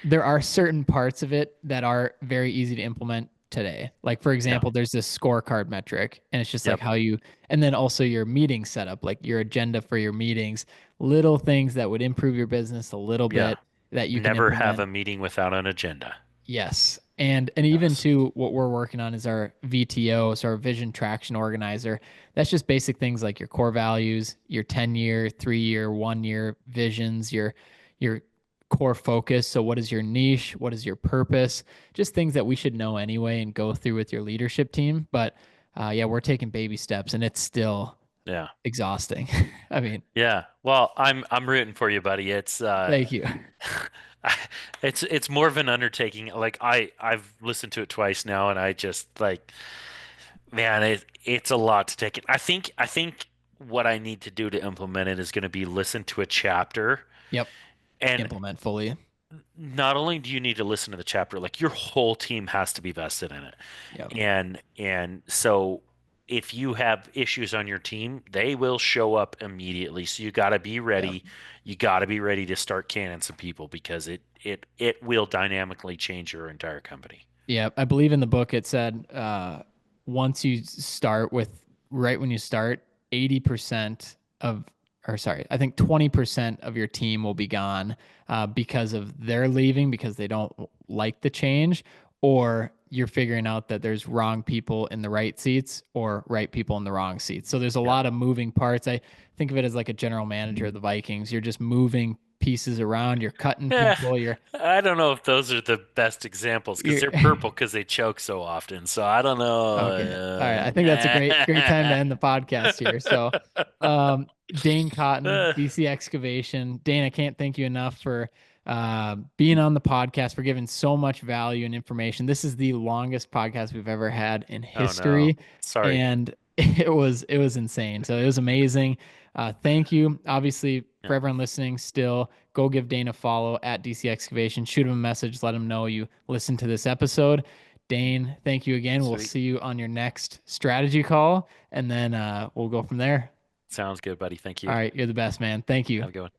There are certain parts of it that are very easy to implement today. Like, for Yeah. example, there's this scorecard metric, and it's just like Yep. how you, and then also your meeting setup, like your agenda for your meetings, little things that would improve your business a little Yeah. bit that you can Never have implement. a meeting without an agenda. Yes. And even Yes. too, what we're working on is our VTO, so our vision traction organizer. That's just basic things like your core values, your 10-year, 3-year, 1-year visions, your core focus. So what is your niche? What is your purpose? Just things that we should know anyway and go through with your leadership team. But yeah, we're taking baby steps and it's still Yeah. exhausting. I mean, Yeah. Well, I'm rooting for you, buddy. thank you. It's more of an undertaking. Like I've listened to it twice now, and I just like, man, it's a lot to take in. I think what I need to do to implement it is going to be listen to a chapter, Yep. and Implement fully. not only do you need to listen to the chapter, like your whole team has to be vested in it. Yep. And so if you have issues on your team, they will show up immediately. So you got to be Yep. ready. You got to be ready to start canning some people because it will dynamically change your entire company. Yeah, I believe in the book it said once you start with right when you start, 80% of, or sorry, I think 20% of your team will be gone because of their leaving because they don't like the change, or you're figuring out that there's wrong people in the right seats or right people in the wrong seats. So there's a Yeah. lot of moving parts. I think of it as like a general manager of the Vikings. You're just moving pieces around, you're cutting Yeah. people, I don't know if those are the best examples because you're they're purple because they choke so often. So I don't Okay. All right. know. I think that's a great time to end the podcast here. So, Dane Cotten, Uh, DC Excavation. Dane, I can't thank you enough for being on the podcast, for giving so much value and information. This is the longest podcast we've ever had in oh no. history, Sorry. and it was insane. So it was amazing. Thank you. Obviously, Yeah. for everyone listening, still go give Dane a follow at DC Excavation. Shoot him a message. Let him know you listened to this episode. Dane, thank you again. We'll Sweet. see you on your next strategy call, and then we'll go from there. Sounds good, buddy. Thank All you. right, you're the best, man. Thank you. Have a good one.